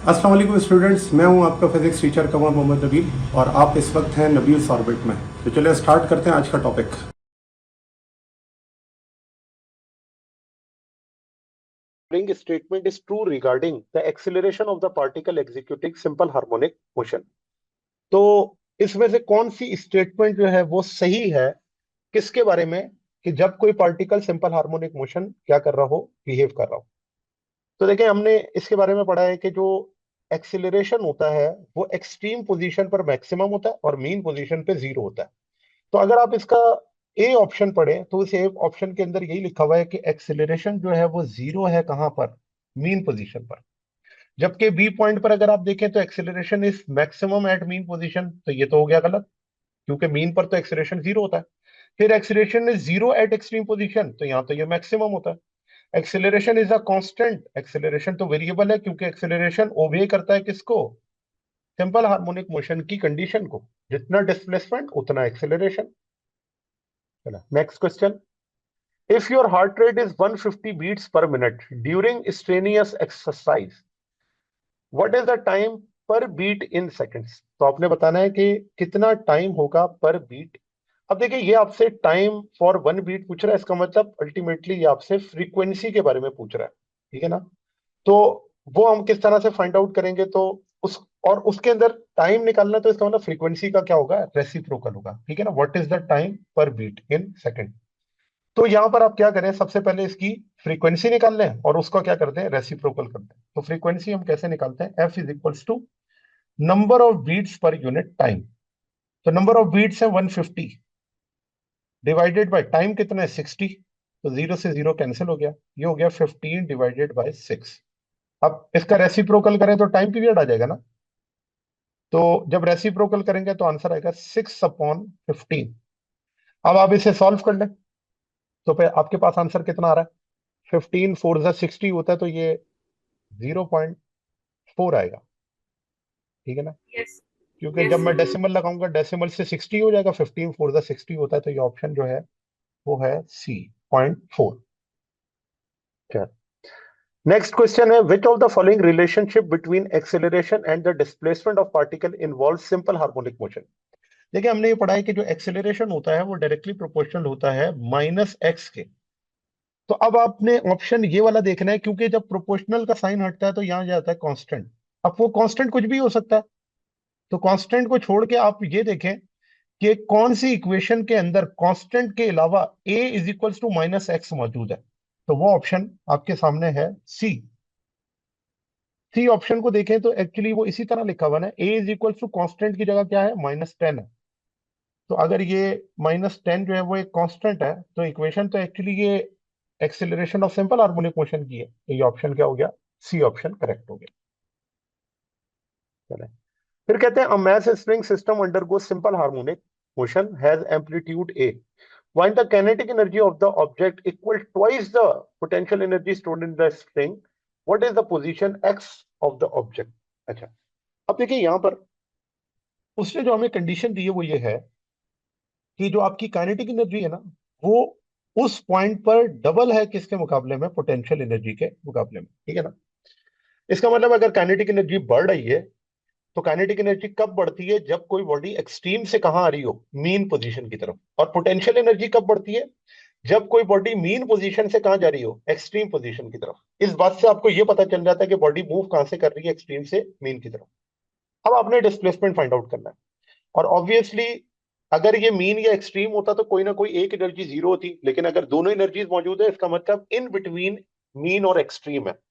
अस्सलाम वालेकुम स्टूडेंट्स, मैं हूं आपका फिजिक्स टीचर कमर मोहम्मद नबील और आप इस वक्त हैं नबील्स ऑर्बिट में। तो चलिए स्टार्ट करते हैं आज का topic. following statement is true regarding the acceleration of the particle executing simple harmonic motion। तो इसमें से कौन सी स्टेटमेंट जो है वो सही है, किसके बारे में, कि जब कोई पार्टिकल सिंपल हार्मोनिक मोशन क्या कर रहा हो, बिहेव कर रहा हो। तो देखिए, हमने इसके बारे में पढ़ा है कि जो एक्सिलरेशन होता है वो एक्सट्रीम पोजीशन पर मैक्सिमम होता है और मीन पोजीशन पे जीरो होता है। तो अगर आप इसका ए ऑप्शन पढ़ें तो इस ए ऑप्शन के अंदर यही लिखा हुआ है कि एक्सिलरेशन जो है वो जीरो है, कहां पर, मीन पोजीशन पर। जबकि बी पॉइंट पर अगर आप देखें तो acceleration is maximum at mean position, तो ये तो हो गया गलत, क्योंकि मीन पर तो एक्सेलरेशन जीरो होता है। फिर acceleration is zero at extreme position, तो यहां तो ये मैक्सिमम होता है। Acceleration is a constant, acceleration तो वेरिएबल है, क्योंकि एक्सेलरेशन ओबे करता है किसको, सिंपल हार्मोनिक मोशन की कंडीशन को, जितना डिस्प्लेसमेंट उतना एक्सेलरेशन। चला next question. If your heart rate is 150 beats per minute during strenuous exercise, what is the time per beat in seconds. तो आपने बताना है कि कितना टाइम होगा पर बीट। अब देखिए, ये आपसे टाइम फॉर वन बीट पूछ रहा है, इसका मतलब अल्टीमेटली ये आपसे फ्रीक्वेंसी के बारे में पूछ रहा है। ठीक है ना। तो वो हम किस तरह से फाइंड आउट करेंगे, तो उस और उसके अंदर टाइम निकालना, तो इसका मतलब फ्रीक्वेंसी का क्या होगा, रेसिप्रोकल होगा। ठीक है ना। What is the time per beat in second. तो यहां पर आप क्या करें, सबसे पहले इसकी फ्रीक्वेंसी निकाल लें और उसका क्या करते हैं, रेसिप्रोकल करते हैं। तो फ्रीक्वेंसी हम कैसे निकालते हैं, F is equals to number of beats per unit time. तो नंबर ऑफ बीट्स है 150 डिवाइडेड बाय टाइम कितना है 60, तो जीरो से जीरो कैंसिल हो गया, ये हो गया 15 डिवाइडेड बाय 6। अब इसका रेसिप्रोकल करें तो टाइम पीरियड आ जाएगा ना। तो जब रेसिप्रोकल करेंगे तो आंसर आएगा 6/15। अब आप इसे सॉल्व कर लें, तो फिर आपके पास आंसर कितना आ रहा है, 15 4 60 होता है, तो ये 0.4 आएगा। ठीक है ना। यस। क्योंकि जब यस मैं डेसिमल लगाऊंगा, डेसिमल से 60 हो जाएगा, 15 4 60 होता है, तो ये ऑप्शन जो है वो है सी, 0.4। नेक्स्ट क्वेश्चन है, which of the following relationship between acceleration and the displacement of particle involve simple harmonic motion. देखिए, हमने ये पढ़ा है कि जो एक्सेलरेशन होता है वो डायरेक्टली प्रोपोर्शनल होता है माइनस एक्स के। तो अब आपने ऑप्शन ये वाला देखना है, क्योंकि जब प्रोपोर्शनल का साइन हटता है तो यहां जाता है कांस्टेंट। अब वो कांस्टेंट कुछ भी हो सकता है, तो कांस्टेंट को छोड़ के आप ये देखें कि कौन सी इक्वेशन के अंदर कांस्टेंट के अलावा a is equals to minus X मौजूद है। तो वो ऑप्शन आपके सामने है सी। सी ऑप्शन को देखें तो एक्चुअली वो इसी तरह लिखा हुआ है, a is equals to constant की जगह क्या है, -10 है। तो अगर ये -10 जो है वो एक कांस्टेंट है, तो इक्वेशन तो एक्चुअली ये acceleration of simple harmonic motion की है। तो ये ऑप्शन क्या हो गया, सी ऑप्शन करेक्ट हो गया। चलें। फिर कहते हैं, अ mass spring system undergoes simple harmonic motion has amplitude a, while the kinetic energy of the object equal twice the potential energy stored in the spring, what is the position x of the object। अच्छा, अब देखिए यहां पर उसने जो हमें condition दी है वो ये है कि जो आपकी काइनेटिक एनर्जी है ना, वो उस पॉइंट पर डबल है किसके मुकाबले में, पोटेंशियल एनर्जी के मुकाबले में। ठीक है ना। इसका मतलब अगर काइनेटिक एनर्जी बढ़ रही है, तो काइनेटिक एनर्जी कब बढ़ती है, जब कोई बॉडी एक्सट्रीम से कहां आ रही हो, मीन पोजीशन की तरफ। और पोटेंशियल एनर्जी कब बढ़ती है, जब कोई बॉडी मीन पोजीशन से कहां जा रही हो, एक्सट्रीम पोजीशन की तरफ। इस बात से आपको यह पता चल जाता है कि बॉडी मूव कहां से कर रही है, एक्सट्रीम से मीन की तरफ। अब आपने डिस्प्लेसमेंट फाइंड आउट करना है, और ऑब्वियसली अगर ये मीन या एक्सट्रीम होता तो कोई ना कोई एक एनर्जी जीरो होती, लेकिन अगर दोनों एनर्जीज मौजूद है, इसका मतलब इन बिटवीन मीन और एक्सट्रीम है।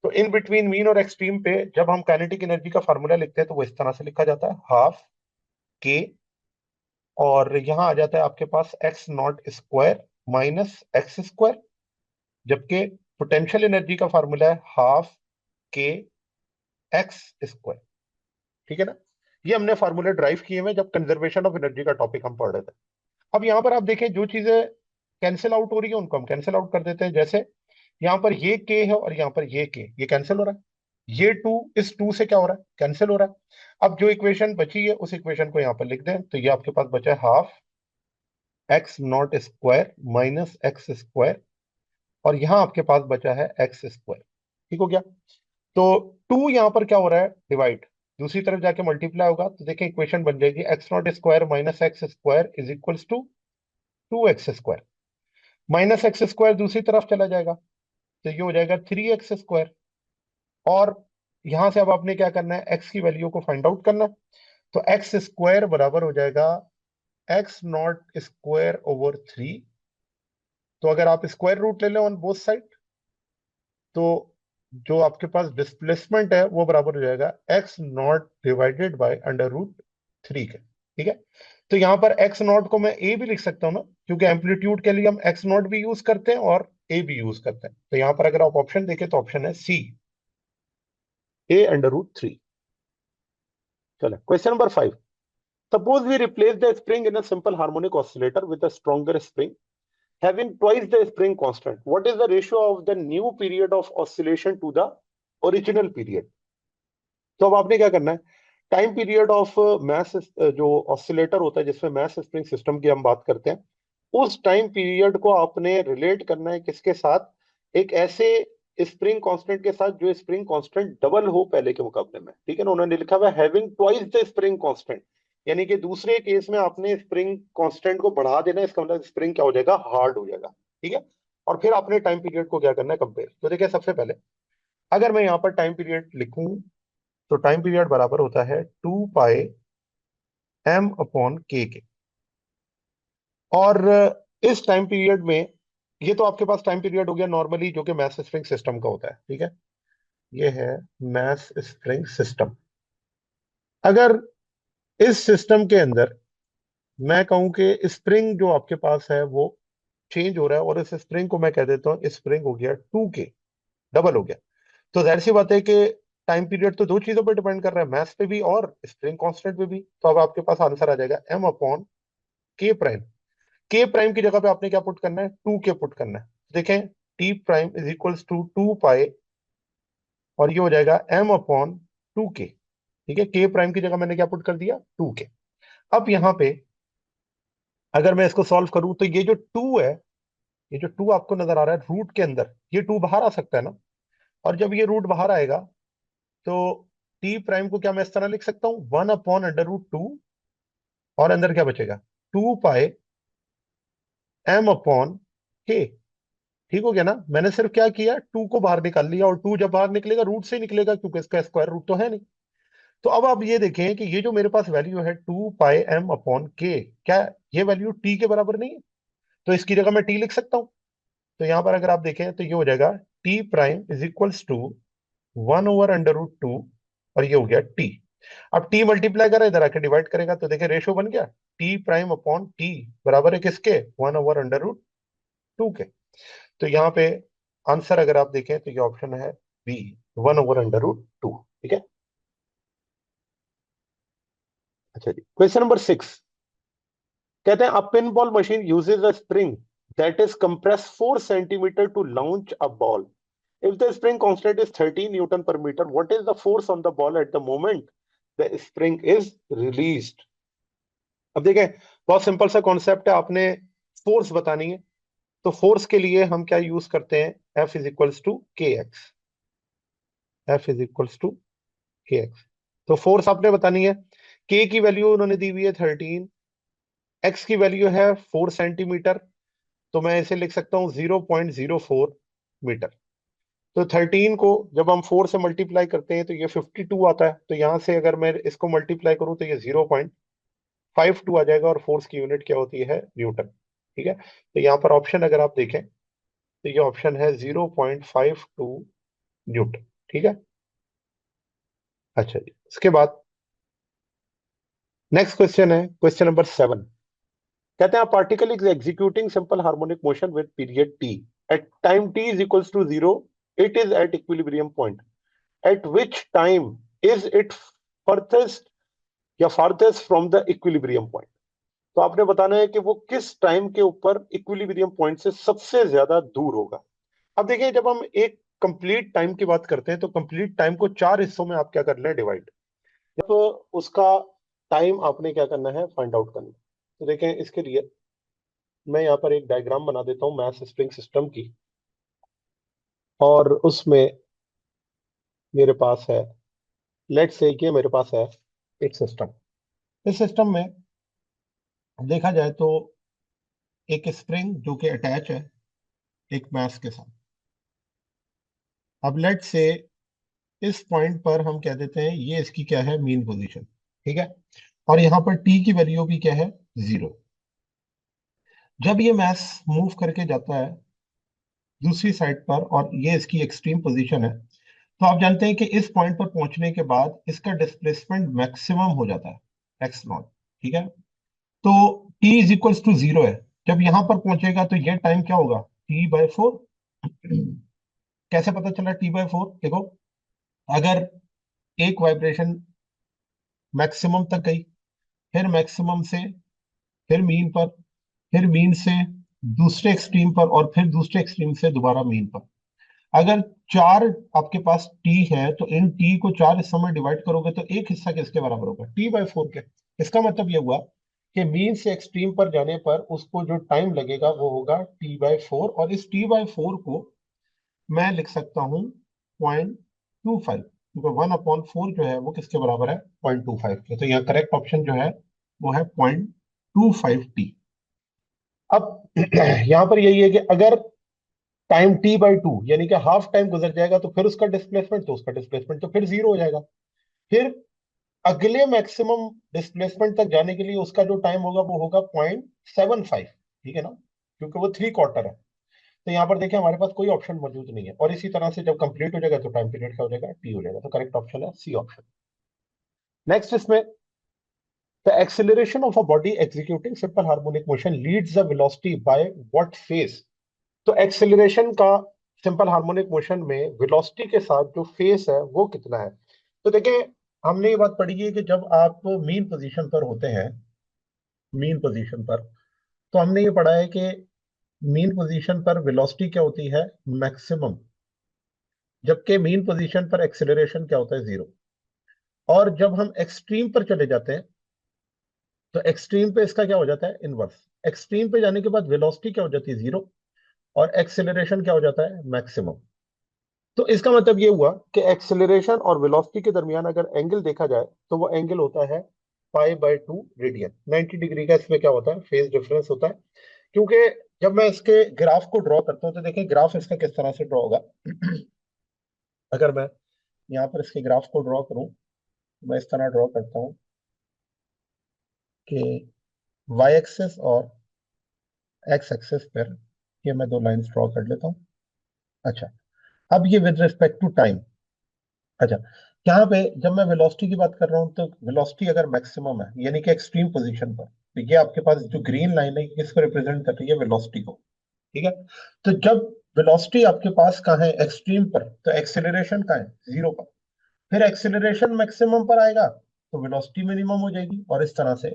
तो इन बिटवीन मीन और एक्सट्रीम पे जब हम काइनेटिक एनर्जी का फार्मूला लिखते हैं तो वो इस तरह से लिखा जाता है, हाफ के, और यहां आ जाता है आपके पास X not square minus X square. जबकि पोटेंशियल एनर्जी का फार्मूला है हाफ के एक्स स्क्वायर। ठीक है ना। ये हमने फार्मूले ड्राइव किए हुए जब कंजर्वेशन ऑफ एनर्जी का टॉपिक हम पढ़ रहे थे। अब यहां पर आप देखें, जो चीजें कैंसिल आउट हो रही है उनको हम कैंसिल आउट कर देते हैं। जैसे यहाँ पर ये के है और यहाँ पर ये के, ये कैंसिल हो रहा है। ये टू इस टू से क्या हो रहा है, कैंसिल हो रहा है। अब जो इक्वेशन बची है उस इक्वेशन को यहाँ पर लिख दें, तो ये आपके पास बचा है half x not square minus X square, और यहाँ आपके पास बचा है एक्स स्क्वायर। ठीक हो गया। तो 2 यहां पर क्या हो रहा है, डिवाइड, दूसरी तरफ जाके मल्टीप्लाई होगा, तो देखिए इक्वेशन बन जाएगी X not square minus X square is equals to 2x square, minus X square दूसरी तरफ चला जाएगा, तो ये हो जाएगा 3x स्क्वायर। और यहां से अब आपने क्या करना है, एक्स की वैल्यू को फाइंड आउट करना है, तो एक्स स्क्वायर बराबर हो जाएगा एक्स नॉट स्क्वायर ओवर 3। तो अगर आप स्क्वायर रूट ले लें ऑन बोथ साइड, तो जो आपके पास डिस्प्लेसमेंट है वो बराबर हो जाएगा X not divided by under root 3 के। ठीक है, तो यहां पर एक्स नॉट को मैं ए भी लिख सकता हूं ना, क्योंकि एम्पलीट्यूड के लिए हम एक्स नॉट भी यूज करते हैं और ए भी यूज करते हैं। तो यहां पर अगर आप ऑप्शन देखें तो ऑप्शन है सी, ए अंडर रूट 3। चलो question number 5। Suppose we replace the spring in a simple harmonic oscillator with a stronger spring having twice the spring constant. What is the ratio of the new period of oscillation to the original period? तो अब आपने क्या करना है, time period of mass, जो oscillator होता है जिसमें मैस स्प्रिंग सिस्टम की हम बात करते हैं, उस टाइम पीरियड को आपने रिलेट करना है किसके साथ, एक ऐसे स्प्रिंग कांस्टेंट के साथ जो स्प्रिंग कांस्टेंट डबल हो पहले के मुकाबले में। ठीक है ना, उन्होंने लिखा हुआ है having twice the spring constant, यानी कि दूसरे केस में आपने स्प्रिंग कांस्टेंट को बढ़ा देना, इसका मतलब स्प्रिंग क्या हो जाएगा, हार्ड हो जाएगा। ठीक है, और फिर आपने टाइम पीरियड को क्या करना है, कंपेयर। तो देखिए सबसे पहले अगर मैं यहाँ पर टाइम पीरियड लिखूं, तो टाइम पीरियड बराबर होता है 2 पाई m अपॉन के। और इस टाइम पीरियड में, ये तो आपके पास टाइम पीरियड हो गया नॉर्मली जो कि मैस स्प्रिंग सिस्टम का होता है। ठीक है, ये है मैस स्प्रिंग सिस्टम। अगर इस सिस्टम के अंदर मैं कहूं कि स्प्रिंग जो आपके पास है वो चेंज हो रहा है, और इस स्प्रिंग को मैं कह देता हूं स्प्रिंग हो गया 2 के, डबल हो गया, तो जाहिर सी बात है कि टाइम पीरियड तो दो चीजों पर डिपेंड कर रहा है, मैथ पे भी और स्प्रिंग कांस्टेंट पे भी। तो अब आपके पास आंसर आ जाएगा m/k प्राइम। के प्राइम की जगह पे आपने क्या पुट करना है, 2 के पुट करना है। देखें T prime is equals to 2 pi, और ये हो जाएगा m/2 के। ठीक है, के प्राइम की जगह मैंने क्या पुट कर दिया, 2 के। अब यहाँ पे अगर मैं इसको सॉल्व करूं, तो ये जो 2 है, ये जो 2 आपको नजर आ रहा है रूट के अंदर, ये 2 बाहर आ सकता है ना, और जब ये रूट बाहर आएगा तो टी प्राइम को क्या मैं इस तरह लिख सकता हूँ, 1/√2, और अंदर क्या बचेगा, 2 पाई m/k। ठीक हो गया ना, मैंने सिर्फ क्या किया, 2 को बाहर निकाल लिया, और 2 जब बाहर निकलेगा रूट से ही निकलेगा, क्योंकि इसका स्क्वायर रूट तो है नहीं। तो अब आप ये देखें कि ये जो मेरे पास वैल्यू है 2 पाई m/k, क्या ये वैल्यू टी के बराबर नहीं है? तो इसकी जगह मैं टी लिख सकता हूँ। तो यहां पर अगर आप देखें तो ये हो जाएगा T prime is equals to 1/√2, और ये हो गया टी। अब टी मल्टीप्लाई करें, इधर आके डिवाइड करेगा, तो देखिए रेशियो बन गया, टी प्राइम अपॉन टी बराबर है किसके, 1/√2 के। तो यहाँ पे आंसर अगर आप देखें तो ये ऑप्शन है बी, 1/√2। ठीक है, अच्छा जी क्वेश्चन नंबर 6। कहते हैं a pinball machine uses a spring that is compress 4 centimetre to launch a ball. If the spring constant is 13 Newton per meter, what is the force on the ball at the moment the spring is released? अब देखें, बहुत simple सा concept है, आपने force बतानी है। तो force के लिए हम क्या यूज करते हैं, F is equals to K X, F is equals to K X. तो फोर्स आपने बतानी है, के की वैल्यू उन्होंने दी हुई है 13, एक्स की वैल्यू है 4 सेंटीमीटर, तो मैं इसे लिख सकता हूँ 0.04 मीटर। तो 13 को जब हम 4 से मल्टीप्लाई करते हैं तो ये 52 आता है, तो यहां से अगर मैं इसको मल्टीप्लाई करूं तो ये 0.52 आ जाएगा, और फोर्स की यूनिट क्या होती है, न्यूटन। ठीक है, तो यहाँ पर ऑप्शन अगर आप देखें तो ये ऑप्शन है 0.52 न्यूटन। ठीक है, अच्छा जी इसके बाद नेक्स्ट क्वेश्चन है क्वेश्चन नंबर 7। कहते हैं particle is executing simple harmonic motion with period T, at time T is equals to 0, it is at equilibrium point, at which time is it furthest या farthest from the equilibrium point। तो आपने बताना है कि वो किस time के ऊपर इक्विलिब्रियम पॉइंट से सबसे ज्यादा दूर होगा। अब देखिए, जब हम एक कंप्लीट टाइम की बात करते हैं तो कंप्लीट टाइम को 4 हिस्सों में आप क्या कर लें, डिवाइड। जब उसका टाइम आपने क्या करना है, फाइंड आउट करना है। तो देखें इसके लिए मैं यहाँ पर एक डायग्राम बना देता हूँ मैथ स्प्रिंग सिस्टम की, और उसमें मेरे पास है, लेट्स से कि मेरे पास है एक सिस्टम। इस सिस्टम में देखा जाए तो एक स्प्रिंग जो कि अटैच है एक मास के साथ। अब लेट्स से इस पॉइंट पर हम कह देते हैं ये इसकी क्या है, मीन पोजीशन, ठीक है। और यहाँ पर टी की वैल्यू भी क्या है, 0। जब ये मास मूव करके जाता है दूसरी साइड पर और ये इसकी एक्सट्रीम पोजीशन है, तो आप जानते हैं कि इस पॉइंट पर पहुंचने के बाद इसका डिस्प्लेसमेंट मैक्सिमम हो जाता है एक्स नॉट, ठीक है। तो t इज इक्वल्स टू 0 है। जब यहां पर पहुंचेगा तो ये टाइम क्या होगा, t/4। कैसे पता चला t/4? देखो, अगर एक वाइब्रेशन मैक्सिमम तक गई, फिर मैक्सिमम से फिर मीन पर, फिर मीन से दूसरे एक्सट्रीम पर, और फिर दूसरे एक्सट्रीम से दोबारा मीन पर, अगर चार आपके पास टी है तो इन टी को चार हिस्सों में डिवाइड करोगे तो एक हिस्सा किसके बराबर होगा, t/4 के। इसका मतलब ये हुआ कि मीन से एक्सट्रीम पर जाने पर उसको जो टाइम लगेगा वो होगा t/4, और इस t/4 को मैं लिख सकता हूँ 0.25, क्योंकि 1/4 जो है वो किसके बराबर है, 0.25 के। तो यहाँ करेक्ट ऑप्शन जो है वो है 0.25t। अब यहाँ पर यही है कि अगर टाइम t/2 यानी कि हाफ टाइम गुजर जाएगा तो फिर उसका डिस्प्लेसमेंट तो फिर 0 हो जाएगा। फिर अगले मैक्सिमम डिस्प्लेसमेंट तक जाने के लिए उसका जो टाइम होगा वो होगा 0.75, ठीक है ना, क्योंकि वो 3/4 है। तो यहाँ पर देखिए हमारे पास कोई ऑप्शन मौजूद नहीं है, और इसी तरह से जब कंप्लीट हो जाएगा तो टाइम पीरियड क्या हो जाएगा, t हो जाएगा। तो करेक्ट ऑप्शन है सी ऑप्शन। नेक्स्ट इसमें, the acceleration of a body executing simple harmonic motion leads the velocity by what phase. तो एक्सेलरेशन का सिंपल हार्मोनिक मोशन में वेलोसिटी के साथ जो फेस है वो कितना है। तो देखिए, हमने ये बात पढ़ी है कि जब आप मीन पोजीशन पर होते हैं, मीन पोजीशन पर, तो हमने ये पढ़ा है कि मीन पोजीशन पर वेलोसिटी क्या होती है, मैक्सिमम, जबकि मीन पोजीशन पर एक्सेलरेशन क्या होता है, 0। और जब हम एक्सट्रीम पर चले जाते हैं तो एक्सट्रीम पे इसका क्या हो जाता है, इनवर्स। एक्सट्रीम पे जाने के बाद वेलोसिटी क्या हो जाती है, 0, और एक्सेलरेशन क्या हो जाता है, मैक्सिमम। तो इसका मतलब ये हुआ कि एक्सेलरेशन और वेलोसिटी के दरमियान अगर एंगल देखा जाए तो वो एंगल होता है π/2 रेडियन। 90 डिग्री का इसमें क्या होता है, फेज डिफरेंस होता है। क्योंकि जब मैं इसके ग्राफ को ड्रॉ करता हूँ तो देखिए ग्राफ इसका किस तरह से ड्रॉ होगा। अगर मैं यहाँ पर इसके ग्राफ को ड्रॉ करूँ, मैं इस तरह ड्रॉ करता हूँ कि वाई एक्सेस और एक्स एक्सेस पर ये मैं दो लाइंस ड्रॉ कर लेता हूँ। अच्छा, अब ये विद रिस्पेक्ट टू टाइम। अच्छा, यहाँ पे जब मैं वेलोसिटी की बात कर रहा हूँ तो वेलोसिटी अगर मैक्सिमम है यानी कि एक्सट्रीम पोजीशन पर, तो ये आपके पास जो ग्रीन लाइन है इसको रिप्रेजेंट कर रही है वेलोसिटी को, ठीक है। तो जब वेलोसिटी आपके पास कहाँ है, एक्सट्रीम पर, तो एक्सेलरेशन कहाँ है, 0 पर। फिर एक्सेलरेशन मैक्सिमम पर आएगा तो वेलोसिटी मिनिमम हो जाएगी, और इस तरह से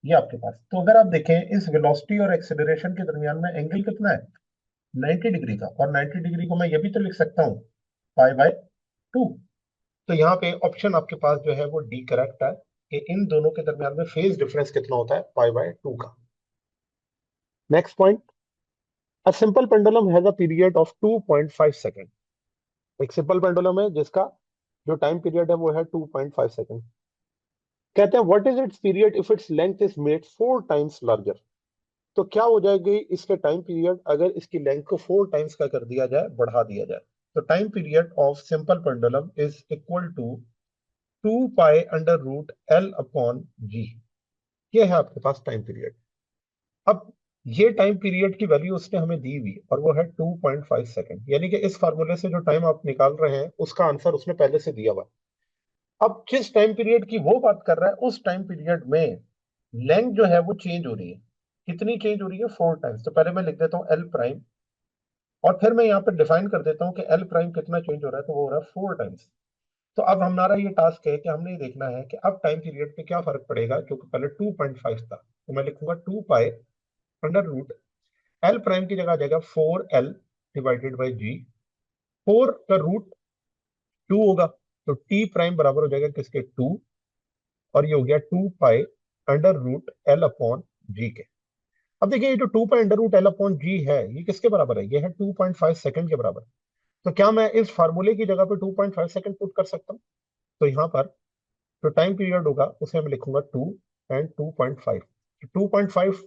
ये आपके पास। तो अगर आप देखें इस वेलोसिटी और एक्सेलरेशन के दरमियान में एंगल कितना है, 90 डिग्री का। और 90 डिग्री को मैं ये भी तो लिख सकता हूँ π/2। तो यहाँ पे ऑप्शन आपके पास जो है वो डी करेक्ट है कि इन दोनों के दरमियान में फेज डिफरेंस कितना होता है, π/2 का। Next point, a simple pendulum has a period of 2.5 second. एक सिंपल पेंडुलम है जिसका जो टाइम पीरियड है वो है 2.5 सेकंड। कहते हैं what is it's period if its length is made 4 times larger. तो क्या हो जाएगी इसके टाइम पीरियड अगर इसकी लेंथ को 4 टाइम्स का कर दिया जाए, बढ़ा दिया जाए। तो time period of simple pendulum is equal to 2π√L/g। ये है आपके पास टाइम पीरियड। अब ये टाइम पीरियड की वैल्यू उसने हमें दी हुई और वो है 2.5 सेकंड, यानी कि इस फार्मूले से जो टाइम आप निकाल रहे हैं उसका आंसर उसने पहले से दिया हुआ है। अब जिस टाइम पीरियड की वो बात कर रहा है उस टाइम पीरियड में लेंथ जो है वो चेंज हो रही है। कितनी चेंज हो रही है, 4 टाइम्स। तो पहले मैं लिख देता हूँ एल प्राइम, और फिर मैं यहाँ पर डिफाइन कर देता हूँ कि एल प्राइम कितना चेंज हो रहा है, तो वो हो रहा है 4 टाइम्स। तो अब हमारा ये टास्क है कि हमने ये देखना है कि अब टाइम पीरियड पे क्या फर्क पड़ेगा, क्योंकि पहले 2.5 था। तो मैं लिखूंगा 2π√, एल प्राइम की जगह आ जाएगा 4L/g। 4 का रूट 2 होगा, तो टी प्राइम बराबर हो जाएगा किसके, 2। और ये हो गया 2π√L/g के। अब देखिए ये जो 2π√L/g है ये किसके बराबर है, ये है 2.5 सेकंड के बराबर। तो क्या मैं इस फार्मूले की जगह पे 2.5 सेकंड पुट कर सकता हूँ? तो यहाँ पर जो टाइम पीरियड होगा उसे मैं लिखूंगा 2 एंड 2.5। 2.5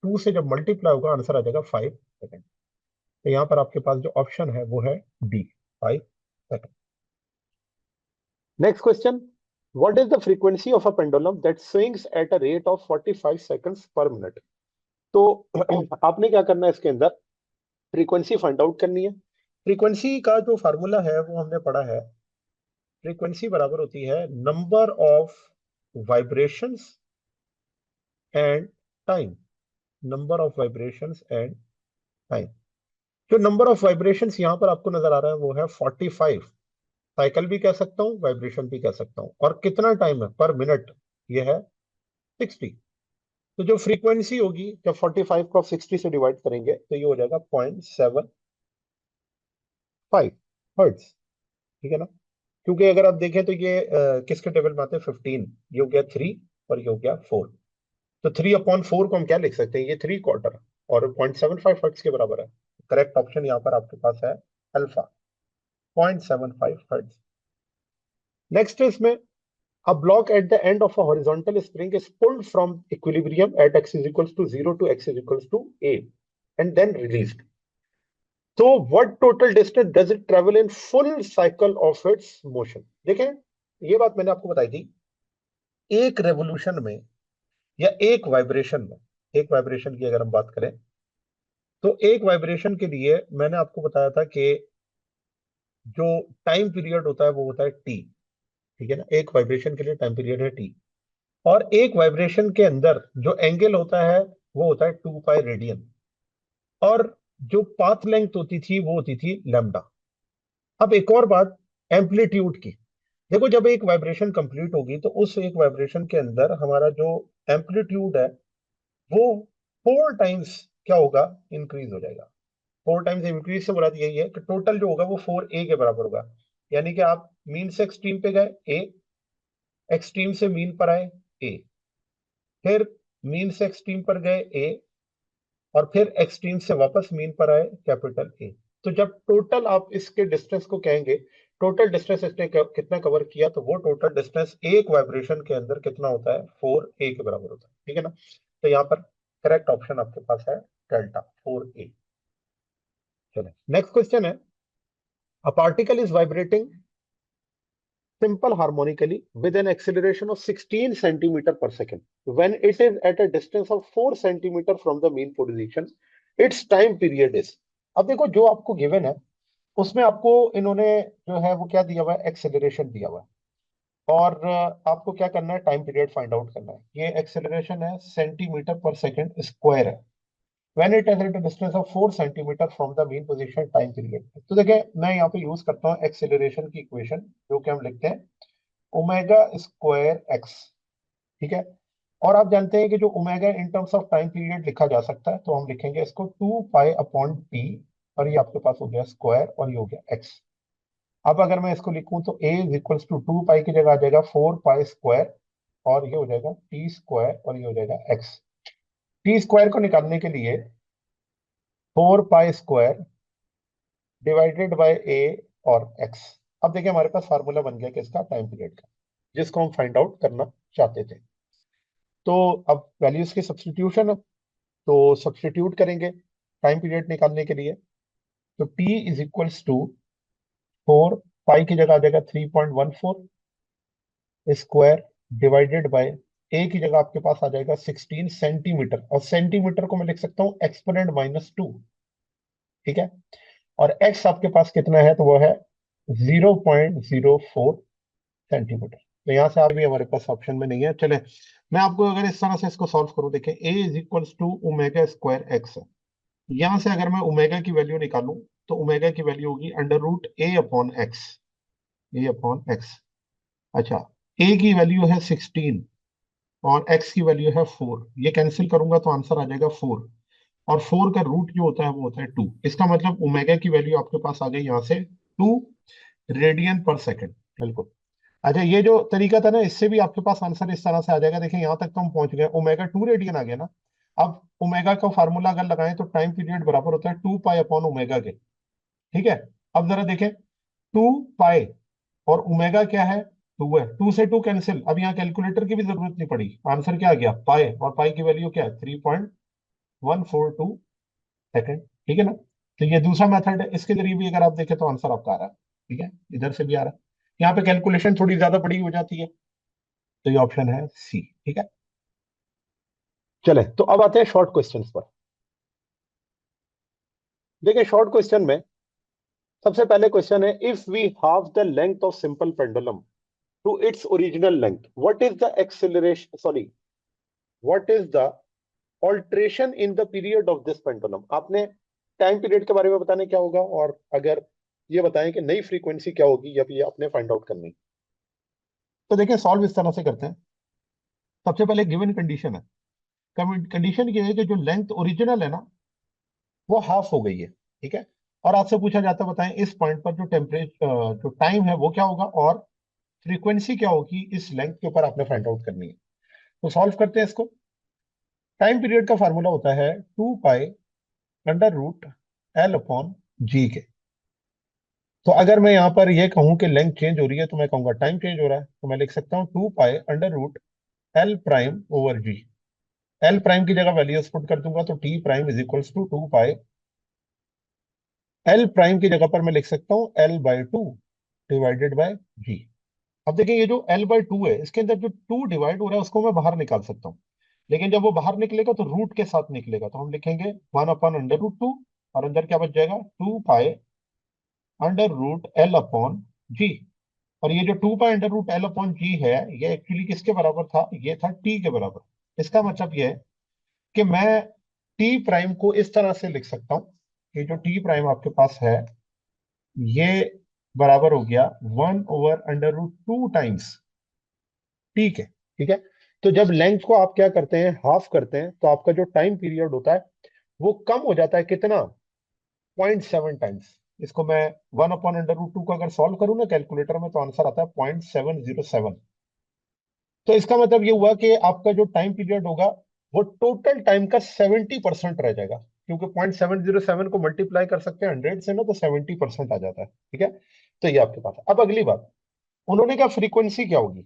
2 से जब मल्टीप्लाई होगा आंसर आ जाएगा 5 सेकंड। तो यहाँ पर आपके पास जो ऑप्शन है वो है D, 5 second. Next question, what is the frequency of a pendulum that swings at a rate of 45 seconds पर मिनट? तो आपने क्या करना है इसके अंदर, फ्रीक्वेंसी फाइंड आउट करनी है। फ्रीक्वेंसी का जो फार्मूला है वो हमने पढ़ा है, फ्रीक्वेंसी बराबर होती है number of vibrations and time, number of vibrations and time. जो नंबर ऑफ वाइब्रेशंस यहाँ पर आपको नजर आ रहा है वो है 45, साइकिल भी कह सकता हूँ, वाइब्रेशन भी कह सकता हूँ, और कितना टाइम है पर मिनट, ये है 60। तो जो फ्रीक्वेंसी होगी जब 45 को आप 60 से डिवाइड करेंगे तो ये हो जाएगा 0.75 हर्ट्ज। ठीक है ना? क्योंकि अगर आप देखें तो ये किसके टेबल में आते हैं, 15, ये हो गया 3 और ये हो गया 4। तो 3/4 को हम क्या लिख सकते हैं, ये 3/4 और 0.75 हर्ट्ज के बराबर है। करेक्ट ऑप्शन यहाँ पर आपके पास है अल्फा, 0.75 हर्ट्ज। नेक्स्ट है इसमें, a block at the end of a horizontal spring is pulled from equilibrium at x is equals to 0 to x is equals to a and then released. So what total distance does it travel in full cycle of its motion? देखें, ये बात मैंने आपको बताई थी, एक revolution में या एक वाइब्रेशन में, एक वाइब्रेशन की अगर हम बात करें तो एक वाइब्रेशन के लिए मैंने आपको बताया था कि जो टाइम पीरियड होता है वो होता है टी। ठीक है ना? एक वाइब्रेशन के लिए टाइम पीरियड है टी, और एक वाइब्रेशन के अंदर जो एंगल होता है वो होता है 2 पाई रेडियन, और जो पाथ लेंथ होती थी वो होती थी लैम्डा। अब एक और बात एम्पलीट्यूड की, देखो जब एक वाइब्रेशन कंप्लीट होगी तो उस एक वाइब्रेशन के अंदर हमारा जो एम्पलीट्यूड है वो 4 टाइम्स क्या होगा, इंक्रीज हो जाएगा। 4 टाइम्स इंक्रीज से मुराद यही है कि टोटल जो होगा वो 4a के बराबर होगा। यानी कि आप मीन से एक्सट्रीम पे गए ए, एक्सट्रीम से मीन पर आए ए, फिर मीन से एक्सट्रीम पर गए ए, और फिर एक्सट्रीम से वापस मीन पर आए कैपिटल ए। तो जब टोटल आप इसके डिस्टेंस को कहेंगे, टोटल डिस्टेंस इसने कितना कवर किया, तो वो टोटल डिस्टेंस एक वाइब्रेशन के अंदर कितना होता है, 4a के बराबर होता है। ठीक है ना? तो यहाँ पर करेक्ट ऑप्शन आपके पास है डेल्टा, 4a। चलिए नेक्स्ट क्वेश्चन है, a particle is vibrating simple harmonically with an acceleration of 16 centimeter per second. When it is at a distance of 4 centimeter from the mean position, its time period is। अब देखो जो आपको given है उसमें आपको इन्होंने जो है वो क्या दिया हुआ है, एक्सेलरेशन दिया हुआ है, और आपको क्या करना है, टाइम पीरियड फाइंड आउट करना है। ये एक्सेलरेशन है सेंटीमीटर पर सेकंड स्क्वायर है, when it is at a distance of 4 centimeter from the mean position, time period। तो देखिए मैं यहाँ पे यूज करता हूँ एक्सेलरेशन की इक्वेशन, जो कि हम लिखते हैं ओमेगा स्क्वायर एक्स। ठीक है? और आप जानते हैं कि जो omega in terms of time period लिखा जा सकता है, तो हम लिखेंगे इसको 2 पाई/टी, और ये आपके पास हो गया स्क्वायर और ये हो गया एक्स। अब अगर मैं इसको लिखूं तो a इज इक्वल्स टू 2 पाई की जगह आ जाएगा 4 पाई स्क्वायर, और ये हो जाएगा टी स्क्वायर, और ये हो जाएगा एक्स। टी स्क्वायर को निकालने के लिए 4 पाई स्क्वायर डिवाइडेड बाय ए और एक्स। अब देखिए हमारे पास फार्मूला बन गया किसका, टाइम पीरियड का, जिसको हम फाइंड आउट करना चाहते थे। तो अब वैल्यूज की सब्स्टिट्यूशन है, तो सब्स्टिट्यूट करेंगे टाइम पीरियड निकालने के लिए। तो t इज इक्वल्स टू 4 पाई की जगह आ जाएगा 3.14 स्क्वायर डिवाइडेड बाय ए की जगह आपके पास आ जाएगा 16 सेंटीमीटर, और सेंटीमीटर को मैं लिख सकता हूँ एक्सपोनेंट -2। ठीक है? और x आपके पास कितना है, तो वो है 0.04 सेंटीमीटर। तो यहाँ से आगे भी हमारे पास ऑप्शन में नहीं है। चले मैं आपको अगर इस तरह से इसको सॉल्व करूं, देखें a is equals to omega square X है, यहां से अगर मैं ओमेगा की वैल्यू निकालूं तो ओमेगा की वैल्यू होगी √a/x, a/x। अच्छा, a की वैल्यू है 16 और x की वैल्यू है 4, ये कैंसिल करूंगा तो आंसर आ जाएगा 4, और 4 का रूट जो होता है वो होता है 2। इसका मतलब ओमेगा की वैल्यू आपके पास आ गई यहाँ से 2 रेडियन पर सेकंड। बिल्कुल। अच्छा, ये जो तरीका था ना, इससे भी आपके पास आंसर इस तरह से आ जाएगा। देखिए यहाँ तक तो हम पहुंच गए, ओमेगा 2 रेडियन आ गया ना। अब ओमेगा का फार्मूला अगर लगाएं तो टाइम पीरियड बराबर होता है 2 पाई अपॉन ओमेगा के। ठीक है? अब जरा देखें, 2 पाई और ओमेगा क्या है, 2 है, 2 से 2 कैंसिल, अब यहाँ कैलकुलेटर की भी जरूरत नहीं पड़ी, आंसर क्या आ गया, पाई, और पाई की वैल्यू क्या है, 3.142 सेकेंड। ठीक है ना। तो ये दूसरा मेथड है, इसके जरिए भी अगर आप देखें तो आंसर आपका आ रहा है। ठीक है, इधर से भी आ रहा है। यहाँ पे कैलकुलेशन थोड़ी ज्यादा बड़ी हो जाती है, तो ये ऑप्शन है सी। ठीक है, चले तो अब आते हैं शॉर्ट क्वेश्चंस पर। देखिए शॉर्ट क्वेश्चन में सबसे पहले क्वेश्चन है, if we half the length of simple pendulum to its original length, what is the acceleration, sorry, what is the alteration in the period of this pendulum. आपने time period के बारे में बताने क्या होगा, और अगर ये बताएं कि नई फ्रीक्वेंसी क्या होगी, या फिर ये आपने फाइंड आउट करनी। तो देखिए सॉल्व इस तरह से करते हैं। सबसे पहले गिवन कंडीशन है, कंडीशन ये है कि जो लेंथ ओरिजिनल है ना, वो हाफ हो गई है। ठीक है, और आपसे पूछा जाता है बताएं इस पॉइंट पर जो टेम्परेचर, जो टाइम है वो क्या होगा, और फ्रीक्वेंसी क्या होगी, इस लेंथ के ऊपर आपने फाइंड आउट करनी है। तो सॉल्व करते हैं इसको। टाइम पीरियड का फार्मूला होता है 2 pi under root L upon G के। तो अगर मैं यहाँ पर ये कहूँ कि लेंथ चेंज हो रही है, तो मैं कहूंगा टाइम चेंज हो रहा है, तो मैं लिख सकता हूँ 2 pi under root L prime over G. L prime की जगह वैल्यूज पुट कर दूंगा, तो T prime is equals to 2 pi. L prime की जगह पर मैं लिख सकता हूँ L/2 डिवाइडेड बाय जी। अब देखिए ये जो L/2 है, इसके अंदर जो 2 डिवाइड हो रहा है उसको मैं बाहर निकाल सकता हूँ, लेकिन जब वो बाहर निकलेगा तो रूट के साथ निकलेगा, तो हम लिखेंगे 1/√2, और अंदर क्या बच जाएगा, 2 pi under root L upon G. और ये जो 2 pi under root L upon G है, ये एक्चुअली किसके बराबर था, ये था टी के बराबर। इसका मतलब ये है कि मैं टी प्राइम को इस तरह से लिख सकता हूँ कि जो टी प्राइम आपके पास है, ये बराबर हो गया 1/√2 टाइम्स। ठीक है, ठीक है। तो जब लेंथ को आप क्या करते हैं, हाफ करते हैं, तो आपका जो टाइम पीरियड होता है वो कम हो जाता है, कितना, 0.7 टाइम्स। इसको मैं 1/√2 को अगर सॉल्व करूं ना कैलकुलेटर में, तो आंसर आता है 0.707। तो इसका मतलब ये हुआ कि आपका जो टाइम पीरियड होगा वो टोटल टाइम का 70% रह जाएगा, क्योंकि 0.707 को मल्टीप्लाई कर सकते हैं 100 से ना, तो 70% आ जाता है। ठीक है, तो ये आपके पास है। अब अगली बात, उन्होंने कहा फ्रीक्वेंसी क्या होगी।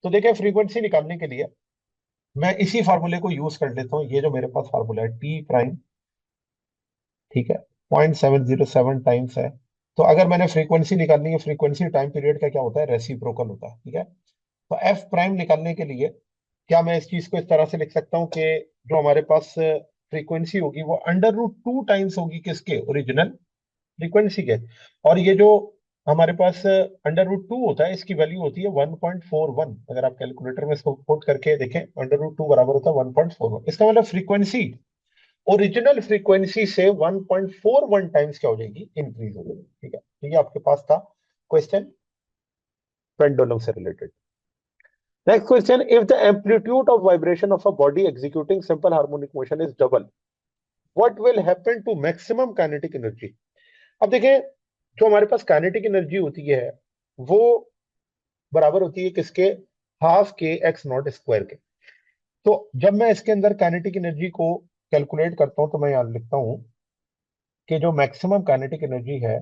तो देखिए फ्रीक्वेंसी निकालने के लिए मैं इसी फार्मूले को यूज कर लेता हूँ, ये जो मेरे पास फार्मूला है टी प्राइम, ठीक है, 0.707 टाइम्स है। तो अगर मैंने फ्रीक्वेंसी निकालनी है, फ्रीक्वेंसी टाइम पीरियड का क्या होता है, रेसिप्रोकल होता है। ठीक है, तो एफ प्राइम निकालने के लिए क्या मैं इस चीज को इस तरह से लिख सकता हूँ कि जो हमारे पास फ्रीक्वेंसी होगी वो अंडर रूट 2 टाइम्स होगी किसके, ओरिजिनल फ्रीक्वेंसी के। और ये जो हमारे पास अंडर रूट 2 होता है, इसकी वैल्यू होती है 1.41। अगर आप कैलकुलेटर में इसको पुट करके देखें, अंडर रूट 2 बराबर होता है 1.41। इसका मतलब फ्रीक्वेंसी ओरिजिनल फ्रीक्वेंसी से 1.41 टाइम्स क्या हो जाएगी, इंक्रीज हो जाएगी। ठीक है, तो ये आपके पास था क्वेश्चन पेंडुलम से related. Next question, if the amplitude of vibration of a body executing simple harmonic motion is double, what will happen to maximum kinetic energy? अब देखें, जो हमारे पास काइनेटिक एनर्जी होती है वो बराबर होती है किसके, half K X not square के। तो जब मैं इसके अंदर काइनेटिक एनर्जी को कैलकुलेट करता हूं, तो मैं यहां लिखता हूं कि जो मैक्सिमम काइनेटिक एनर्जी है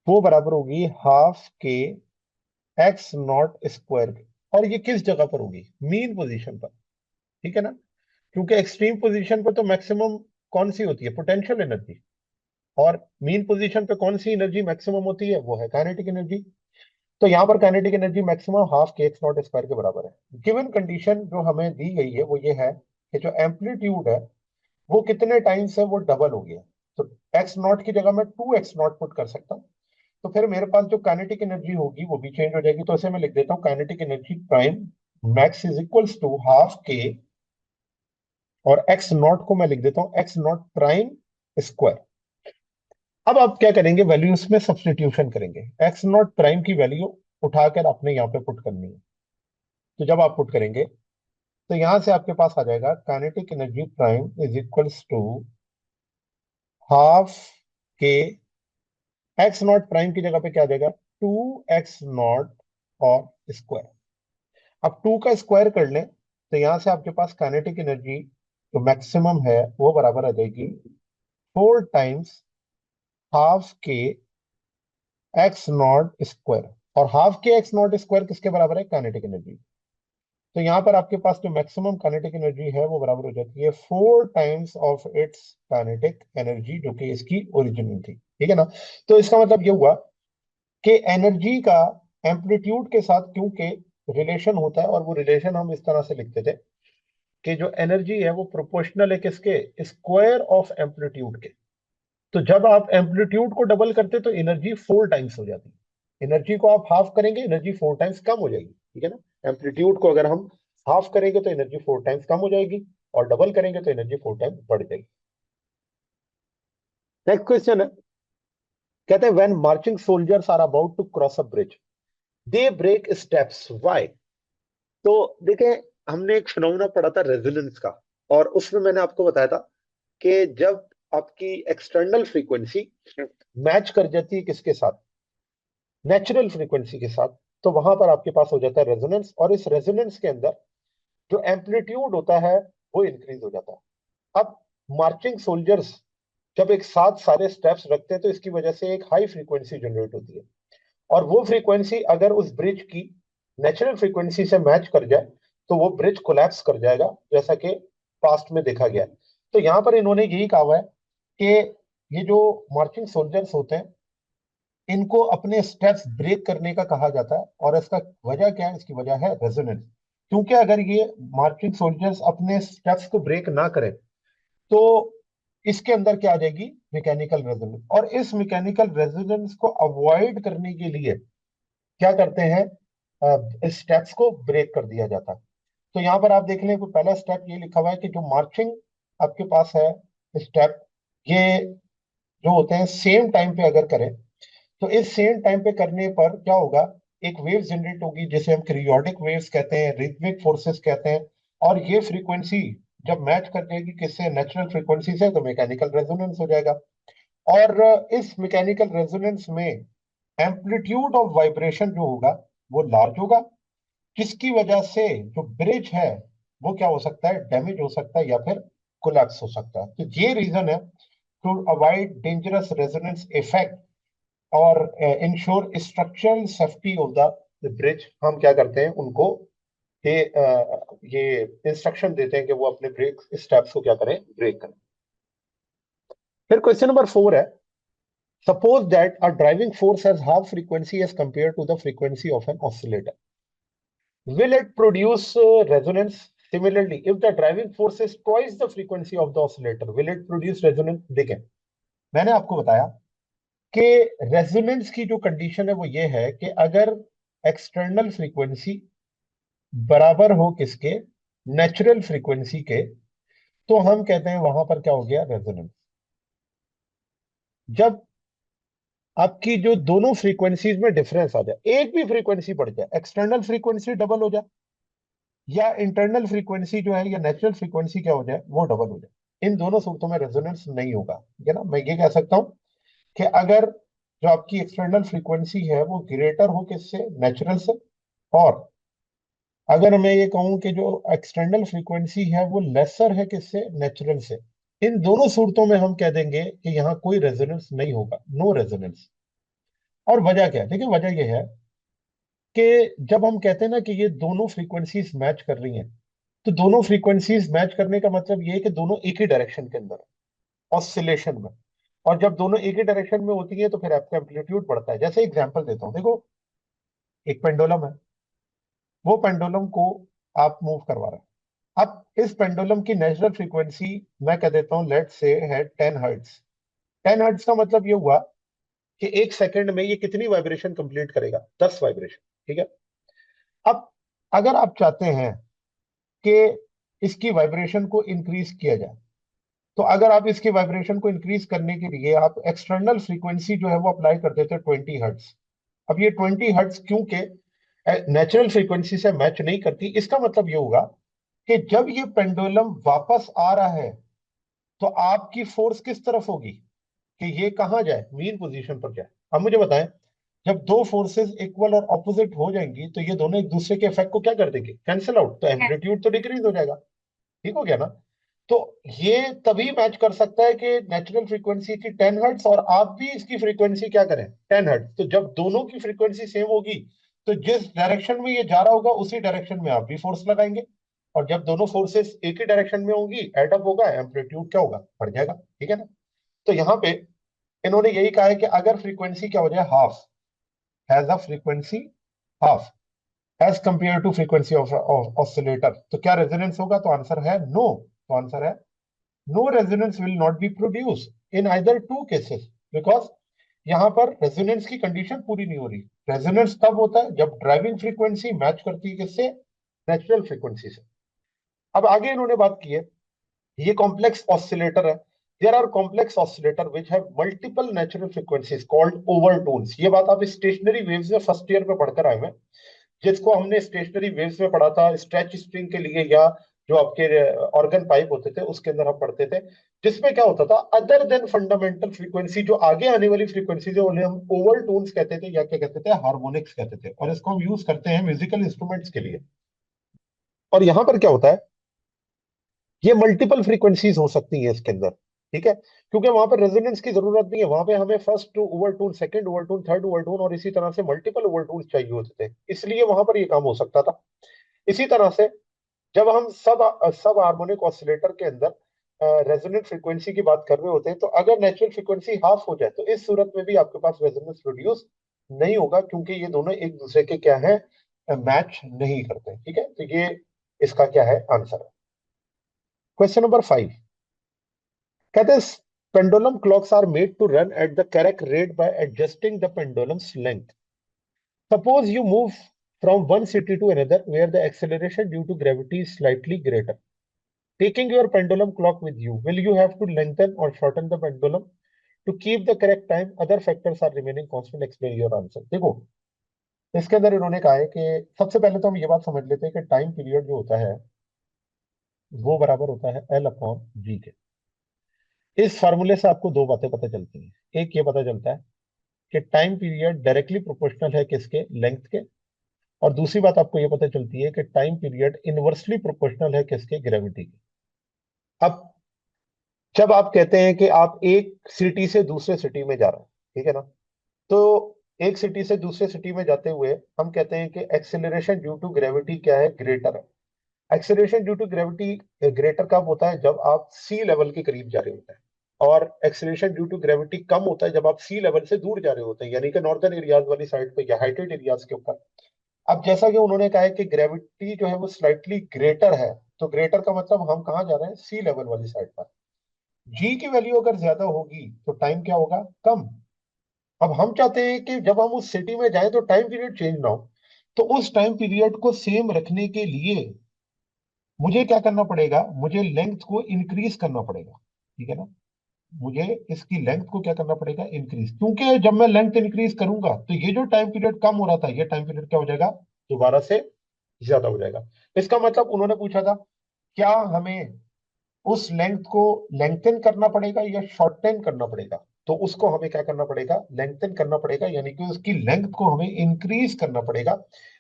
वो बराबर होगी half K X not square के। और ये किस जगह पर होगी, मीन पोजीशन पर। ठीक है ना, क्योंकि एक्सट्रीम पोजीशन पर तो मैक्सिमम कौन सी होती है, पोटेंशियल एनर्जी, और मीन पोजीशन पे कौन सी एनर्जी मैक्सिमम होती है, वो है काइनेटिक एनर्जी। तो यहाँ पर kinetic energy maximum half K X not square के बराबर है। गिवन कंडीशन जो हमें दी गई है वो ये है कि जो एम्पलीट्यूड है वो कितने टाइम्स है, वो डबल हो गया। तो एक्स नॉट की जगह मैं 2x0 पुट कर सकता हूँ, तो फिर मेरे पास जो काइनेटिक एनर्जी होगी वो भी चेंज हो जाएगी। तो इसे मैं लिख देता हूँ kinetic energy prime max is equals to half K, और एक्स नॉट को मैं लिख देता हूँ एक्स नॉट प्राइम स्क्वायर। अब आप क्या करेंगे, वैल्यूज में सब्सटीट्यूशन करेंगे, एक्स नॉट प्राइम की वैल्यू उठाकर आपने यहाँ पे पुट करनी है। तो जब आप पुट करेंगे तो यहां से आपके पास आ जाएगा kinetic energy prime is equals to half K, X not prime की जगह पे क्या आ जाएगा, 2x0 और स्क्वायर। अब 2 का स्क्वायर कर लें, तो यहां से आपके पास काइनेटिक एनर्जी जो मैक्सिमम है वो बराबर आ जाएगी 4 times half K X not square, और half K X not square किसके बराबर है? Kinetic energy. तो यहाँ पर आपके पास जो मैक्सिमम काइनेटिक एनर्जी है वो बराबर हो जाती है 4 times of its kinetic energy, जो कि इसकी ओरिजिनल थी। ठीक है ना? तो इसका मतलब ये हुआ कि एनर्जी का एम्पलीट्यूड के साथ क्योंकि रिलेशन होता है, और वो रिलेशन हम इस तरह से लिखते थे कि जो एनर्जी है वो प्रोपोर्शनल है किसके? स्क्वायर ऑफ एम्पलीट्यूड के। तो जब आप एम्पलीट्यूड को डबल करते तो एनर्जी 4 टाइम्स हो जाती है। एनर्जी को आप हाफ करेंगे, एनर्जी 4 टाइम्स कम हो जाएगी। ठीक है ना? एम्पलीट्यूड को अगर हम हाफ करेंगे तो एनर्जी 4 टाइम्स कम हो जाएगी, और डबल करेंगे तो एनर्जी 4 टाइम्स बढ़ जाएगी। नेक्स्ट क्वेश्चन है, कहते हैं when marching soldiers are about to cross a bridge they break steps why. तो देखें, हमने एक फिनोमेना पढ़ा था रेजोनेंस का, और उसमें मैंने आपको बताया था कि जब आपकी एक्सटर्नल फ्रीक्वेंसी मैच कर जाती है किसके साथ? नेचुरल फ्रीक्वेंसी के साथ, तो वहां पर आपके पास हो जाता है रेजोनेंस, और इस रेजोनेंस के अंदर जो एम्पलीट्यूड होता है वो इंक्रीज हो जाता है। अब मार्चिंग सोल्जर्स जब एक साथ सारे स्टेप्स रखते हैं तो इसकी वजह से एक हाई फ्रीक्वेंसी जनरेट होती है, और वो फ्रीक्वेंसी अगर उस ब्रिज की नेचुरल फ्रीक्वेंसी से मैच कर जाए तो वो ब्रिज कोलैप्स कर जाएगा, जैसा कि पास्ट में देखा गया है। तो यहां पर इन्होंने यही कहा हुआ है कि ये जो मार्चिंग सोल्जर्स होते हैं इनको अपने स्टेप्स ब्रेक करने का कहा जाता है, और इसका वजह क्या है? इसकी वजह है रेजोनेंस। क्योंकि अगर ये मार्चिंग सोल्जर्स अपने स्टेप्स को ब्रेक ना करें तो इसके अंदर क्या आ जाएगी? Mechanical resonance. और इस मैकेनिकल रेजोनेंस को अवॉइड करने के लिए क्या करते हैं? इस स्टेप्स को ब्रेक कर दिया जाता है। तो यहाँ पर आप देख लें, कोई पहला स्टेप ये लिखा हुआ है कि जो मार्चिंग आपके पास है स्टेप, ये जो होते हैं सेम टाइम पे अगर करें तो इस सेम टाइम पे करने पर क्या होगा? एक वेव जनरेट होगी जिसे हम पीरियोडिक वेव्स कहते हैं, रिथमिक फोर्सेस कहते हैं, और ये फ्रीक्वेंसी जब मैच कर जाएगी किससे? नेचुरल फ्रीक्वेंसी से, तो मैकेनिकल रेजोनेंस हो जाएगा। और इस मैकेनिकल रेजोनेंस में एम्पलीट्यूड ऑफ वाइब्रेशन जो होगा वो लार्ज होगा, जिसकी वजह से जो ब्रिज है वो क्या हो सकता है? डैमेज हो सकता है या फिर कोलैप्स हो सकता है। तो ये रीजन है to avoid dangerous resonance effect और ensure structural safety of the bridge. हम क्या करते हैं? उनको ये इंस्ट्रक्शन देते हैं कि वो अपने ब्रेक स्टेप्स को क्या करें? ब्रेक करें। फिर क्वेश्चन नंबर 4 है, suppose that a driving force has half frequency as compare to the frequency of an oscillator, will it produce resonance? Similarly, if the driving force is twice the frequency of the oscillator, will it produce resonance? देखें, मैंने आपको बताया कि resonance की जो condition है वो ये है कि अगर एक्सटर्नल फ्रीक्वेंसी बराबर हो किसके? नेचुरल फ्रीक्वेंसी के, तो हम कहते हैं वहां पर क्या हो गया? रेजोनेंस। जब आपकी जो दोनों फ्रीक्वेंसीज में डिफरेंस आ जाए, एक भी फ्रीक्वेंसी बढ़ जाए, एक्सटर्नल फ्रीक्वेंसी डबल हो जाए या इंटरनल फ्रीक्वेंसी जो है या नेचुरल फ्रीक्वेंसी क्या हो जाए? वो डबल हो जाए, इन दोनों सूरतों में रेजोनेंस नहीं होगा। ठीक है ना? मैं ये कह सकता हूं कि अगर जो आपकी एक्सटर्नल फ्रीक्वेंसी है वो ग्रेटर हो किससे? नेचुरल से, और अगर मैं ये कहूं कि जो एक्सटर्नल फ्रीक्वेंसी है वो लेसर है किससे? नेचुरल से, इन दोनों सूरतों में हम कह देंगे कि यहाँ कोई रेजोनेंस नहीं होगा, नो रेजोनेंस। और वजह क्या है? देखिए, वजह यह है कि जब हम कहते हैं ना कि ये दोनों फ्रीक्वेंसीज मैच कर रही हैं, तो दोनों फ्रीक्वेंसीज मैच करने का मतलब ये है कि दोनों एक ही डायरेक्शन के अंदर ऑसिलेशन में, और जब दोनों एक ही डायरेक्शन में होती है तो फिर आपका एम्पलीट्यूड बढ़ता है। जैसे एग्जांपल देता हूं, देखो, एक पेंडुलम है, वो पेंडुलम को आप मूव करवा रहे हैं। अब इस पेंडुलम की नेचुरल फ्रीक्वेंसी मैं कह देता हूं लेट से है 10 हर्ट्ज। 10 हर्ट्ज का मतलब ये हुआ कि एक सेकंड में ये कितनी वाइब्रेशन कंप्लीट करेगा? 10 वाइब्रेशन। ठीक है? अब अगर आप चाहते हैं कि इसकी वाइब्रेशन को इंक्रीज किया जाए, तो अगर आप इसके वाइब्रेशन को इंक्रीज करने के लिए आप एक्सटर्नल फ्रीक्वेंसी जो है वो अप्लाई कर देते हैं 20 हर्ट्ज। अब ये 20 हर्ट्ज क्योंकि नेचुरल फ्रीक्वेंसी से मैच नहीं करती, इसका मतलब ये होगा कि जब ये पेंडुलम वापस आ रहा है तो आपकी फोर्स किस तरफ होगी? कि ये कहाँ जाए? मीन पोजीशन पर जाए। अब मुझे बताएं, जब दो फोर्सेस इक्वल और ऑपोजिट हो जाएंगी तो ये दोनों एक दूसरे के इफेक्ट को क्या कर देंगे? कैंसिल आउट, तो एम्पलीट्यूड तो डिक्रीज हो जाएगा। ठीक हो गया ना? तो ये तभी मैच कर सकता है कि नेचुरल फ्रीक्वेंसी थी 10 हर्ट्ज और आप भी इसकी फ्रीक्वेंसी क्या करें 10 हर्ट्ज। तो जब दोनों की फ्रीक्वेंसी सेम होगी तो जिस डायरेक्शन में ये जा रहा होगा उसी डायरेक्शन में आप भी फोर्स लगाएंगे, और जब दोनों फोर्सेस एक ही डायरेक्शन में होंगी एडअप होगा, एम्पलीट्यूड क्या होगा, बढ़ जाएगा। ठीक है ना। तो यहाँ पे इन्होंने यही कहा है कि अगर फ्रीक्वेंसी क्या हो जाए half, has a frequency half as compare to frequency of oscillator, तो क्या रेजोनेंस होगा, तो आंसर है नो। तो आंसर है no resonance will not be produced in either two cases because यहां पर रेजोनेंस की कंडीशन पूरी नहीं हो रही। रेजोनेंस तब होता है जब ड्राइविंग फ्रीक्वेंसी मैच करती है किससे, नेचुरल फ्रीक्वेंसी से। अब आगे इन्होंने बात की है, ये कॉम्प्लेक्स ऑसिलेटर है। There are complex oscillator which have multiple natural frequencies called overtones. ये बात आप स्टेशनरी वेव्स में फर्स्ट ईयर में पढ़कर आए हैं, जिसको हमने स्टेशनरी वेव्स में पढ़ा था स्ट्रेच स्प्रिंग के लिए, या जो आपके ऑर्गन पाइप होते थे उसके अंदर हम पढ़ते थे, जिसमें क्या होता था अदर देन फंडामेंटल फ्रीक्वेंसी, जो आगे आने वाली फ्रीक्वेंसी जो उन्हें हम ओवल टोन्स कहते थे या क्या कहते थे, हार्मोनिक्स कहते थे, और इसको हम यूज करते हैं म्यूजिकल इंस्ट्रूमेंट्स के लिए। और यहां पर क्या होता है, ये मल्टीपल फ्रीक्वेंसीज हो सकती है इसके अंदर। ठीक है, क्योंकि वहां पर रेजोनेंस की जरूरत नहीं है, वहां पे हमें first overtone, second overtone, third overtone और इसी तरह से मल्टीपल ओवरटोन चाहिए होते थे, इसलिए वहां पर ये काम हो सकता था। इसी तरह से जब हम सब हार्मोनिक ऑसिलेटर के अंदर रेजोनेंट फ्रीक्वेंसी की बात कर रहे होते हैं, तो अगर नेचुरल फ्रीक्वेंसी हाफ हो जाए तो इस सूरत में भी आपके पास रेजोनेंस प्रोड्यूस नहीं होगा, क्योंकि ये दोनों एक दूसरे के क्या है, मैच नहीं करते। ठीक है, तो ये इसका क्या है आंसर है। क्वेश्चन नंबर 5 कहते हैं pendulum clocks are made to run at the correct rate by adjusting the pendulum's length. Suppose you move from one city to another where the acceleration due to gravity is slightly greater. Taking your pendulum clock with you, will you have to lengthen or shorten the pendulum to keep the correct time? Other factors are remaining constant. Explain your answer. देखो, इसके अंदर इन्होंने कहा है कि सबसे पहले तो हम ये बात समझ लेते हैं कि टाइम पीरियड जो होता है वो बराबर होता है एल अपॉन जी के। इस फार्मूले से आपको दो बातें पता चलती हैं। एक ये पता चलता है कि टाइम पीरियड डायरेक्टली प्रोपोर्शनल है किसके, लेंथ के। और दूसरी बात आपको ये पता चलती है कि टाइम पीरियड इनवर्सली प्रोपोर्शनल है किसके, ग्रेविटी के। अब जब आप कहते हैं कि आप एक सिटी से दूसरे सिटी में जा रहे हैं, ठीक है ना, तो एक सिटी से दूसरे सिटी में जाते हुए हम कहते हैं कि एक्सेलरेशन ड्यू टू ग्रेविटी क्या है, ग्रेटर है। Acceleration due to gravity greater कब होता है, जब आप सी लेवल के करीब जा रहे होते हैं, और एक्सेलरेशन ड्यू टू ग्रेविटी कम होता है जब आप सी लेवल से दूर जा रहे होते हैं, यानी कि नॉर्दर्न एरियाज वाली साइड पे या हाइटेड एरियाज के ऊपर। अब जैसा कि उन्होंने कहा है कि ग्रेविटी जो है वो स्लाइटली ग्रेटर है, तो ग्रेटर का मतलब हम कहाँ जा रहे हैं, सी लेवल वाली साइड पर। जी की वैल्यू अगर ज्यादा होगी तो टाइम क्या होगा, कम। अब हम चाहते हैं कि जब हम उस सिटी में जाएं तो टाइम पीरियड चेंज ना हो, तो उस टाइम पीरियड को सेम रखने के लिए मुझे क्या करना पड़ेगा, मुझे लेंथ को इंक्रीज करना पड़ेगा। ठीक है ना, मुझे इसकी लेंथ को क्या करना पड़ेगा, इंक्रीज, क्योंकि जब मैं लेंथ इंक्रीज करूंगा तो ये जो टाइम पीरियड कम हो रहा था ये टाइम पीरियड क्या हो जाएगा, दोबारा से ज्यादा हो जाएगा। इसका मतलब उन्होंने पूछा था क्या हमें उस लेंथ को लेंथन करना पड़ेगा या शॉर्टन करना पड़ेगा, तो उसको हमें क्या करना पड़ेगा, लेंथन करना पड़ेगा, यानी कि उसकी लेंथ को हमें इंक्रीज करना पड़ेगा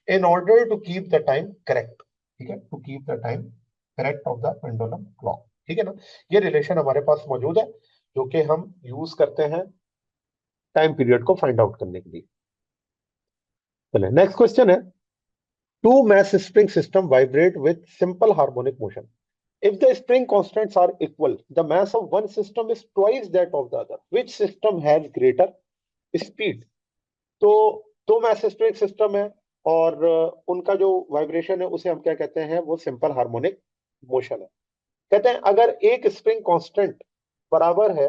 in order to keep the time correct. ठीक है, to keep the time correct of the pendulum clock. ठीक है ना, ये रिलेशन हमारे पास मौजूद है जो कि हम यूज करते हैं टाइम पीरियड को फाइंड आउट करने के लिए। चलिए नेक्स्ट क्वेश्चन है, to mass spring system vibrate with simple harmonic motion. If the spring constants are equal, the mass of one system is twice that of the other. Which system has greater speed? तो दो mess spring system है और उनका जो vibration है उसे हम क्या कहते हैं, वो सिंपल हार्मोनिक मोशन है। कहते हैं अगर एक स्प्रिंग कांस्टेंट बराबर है,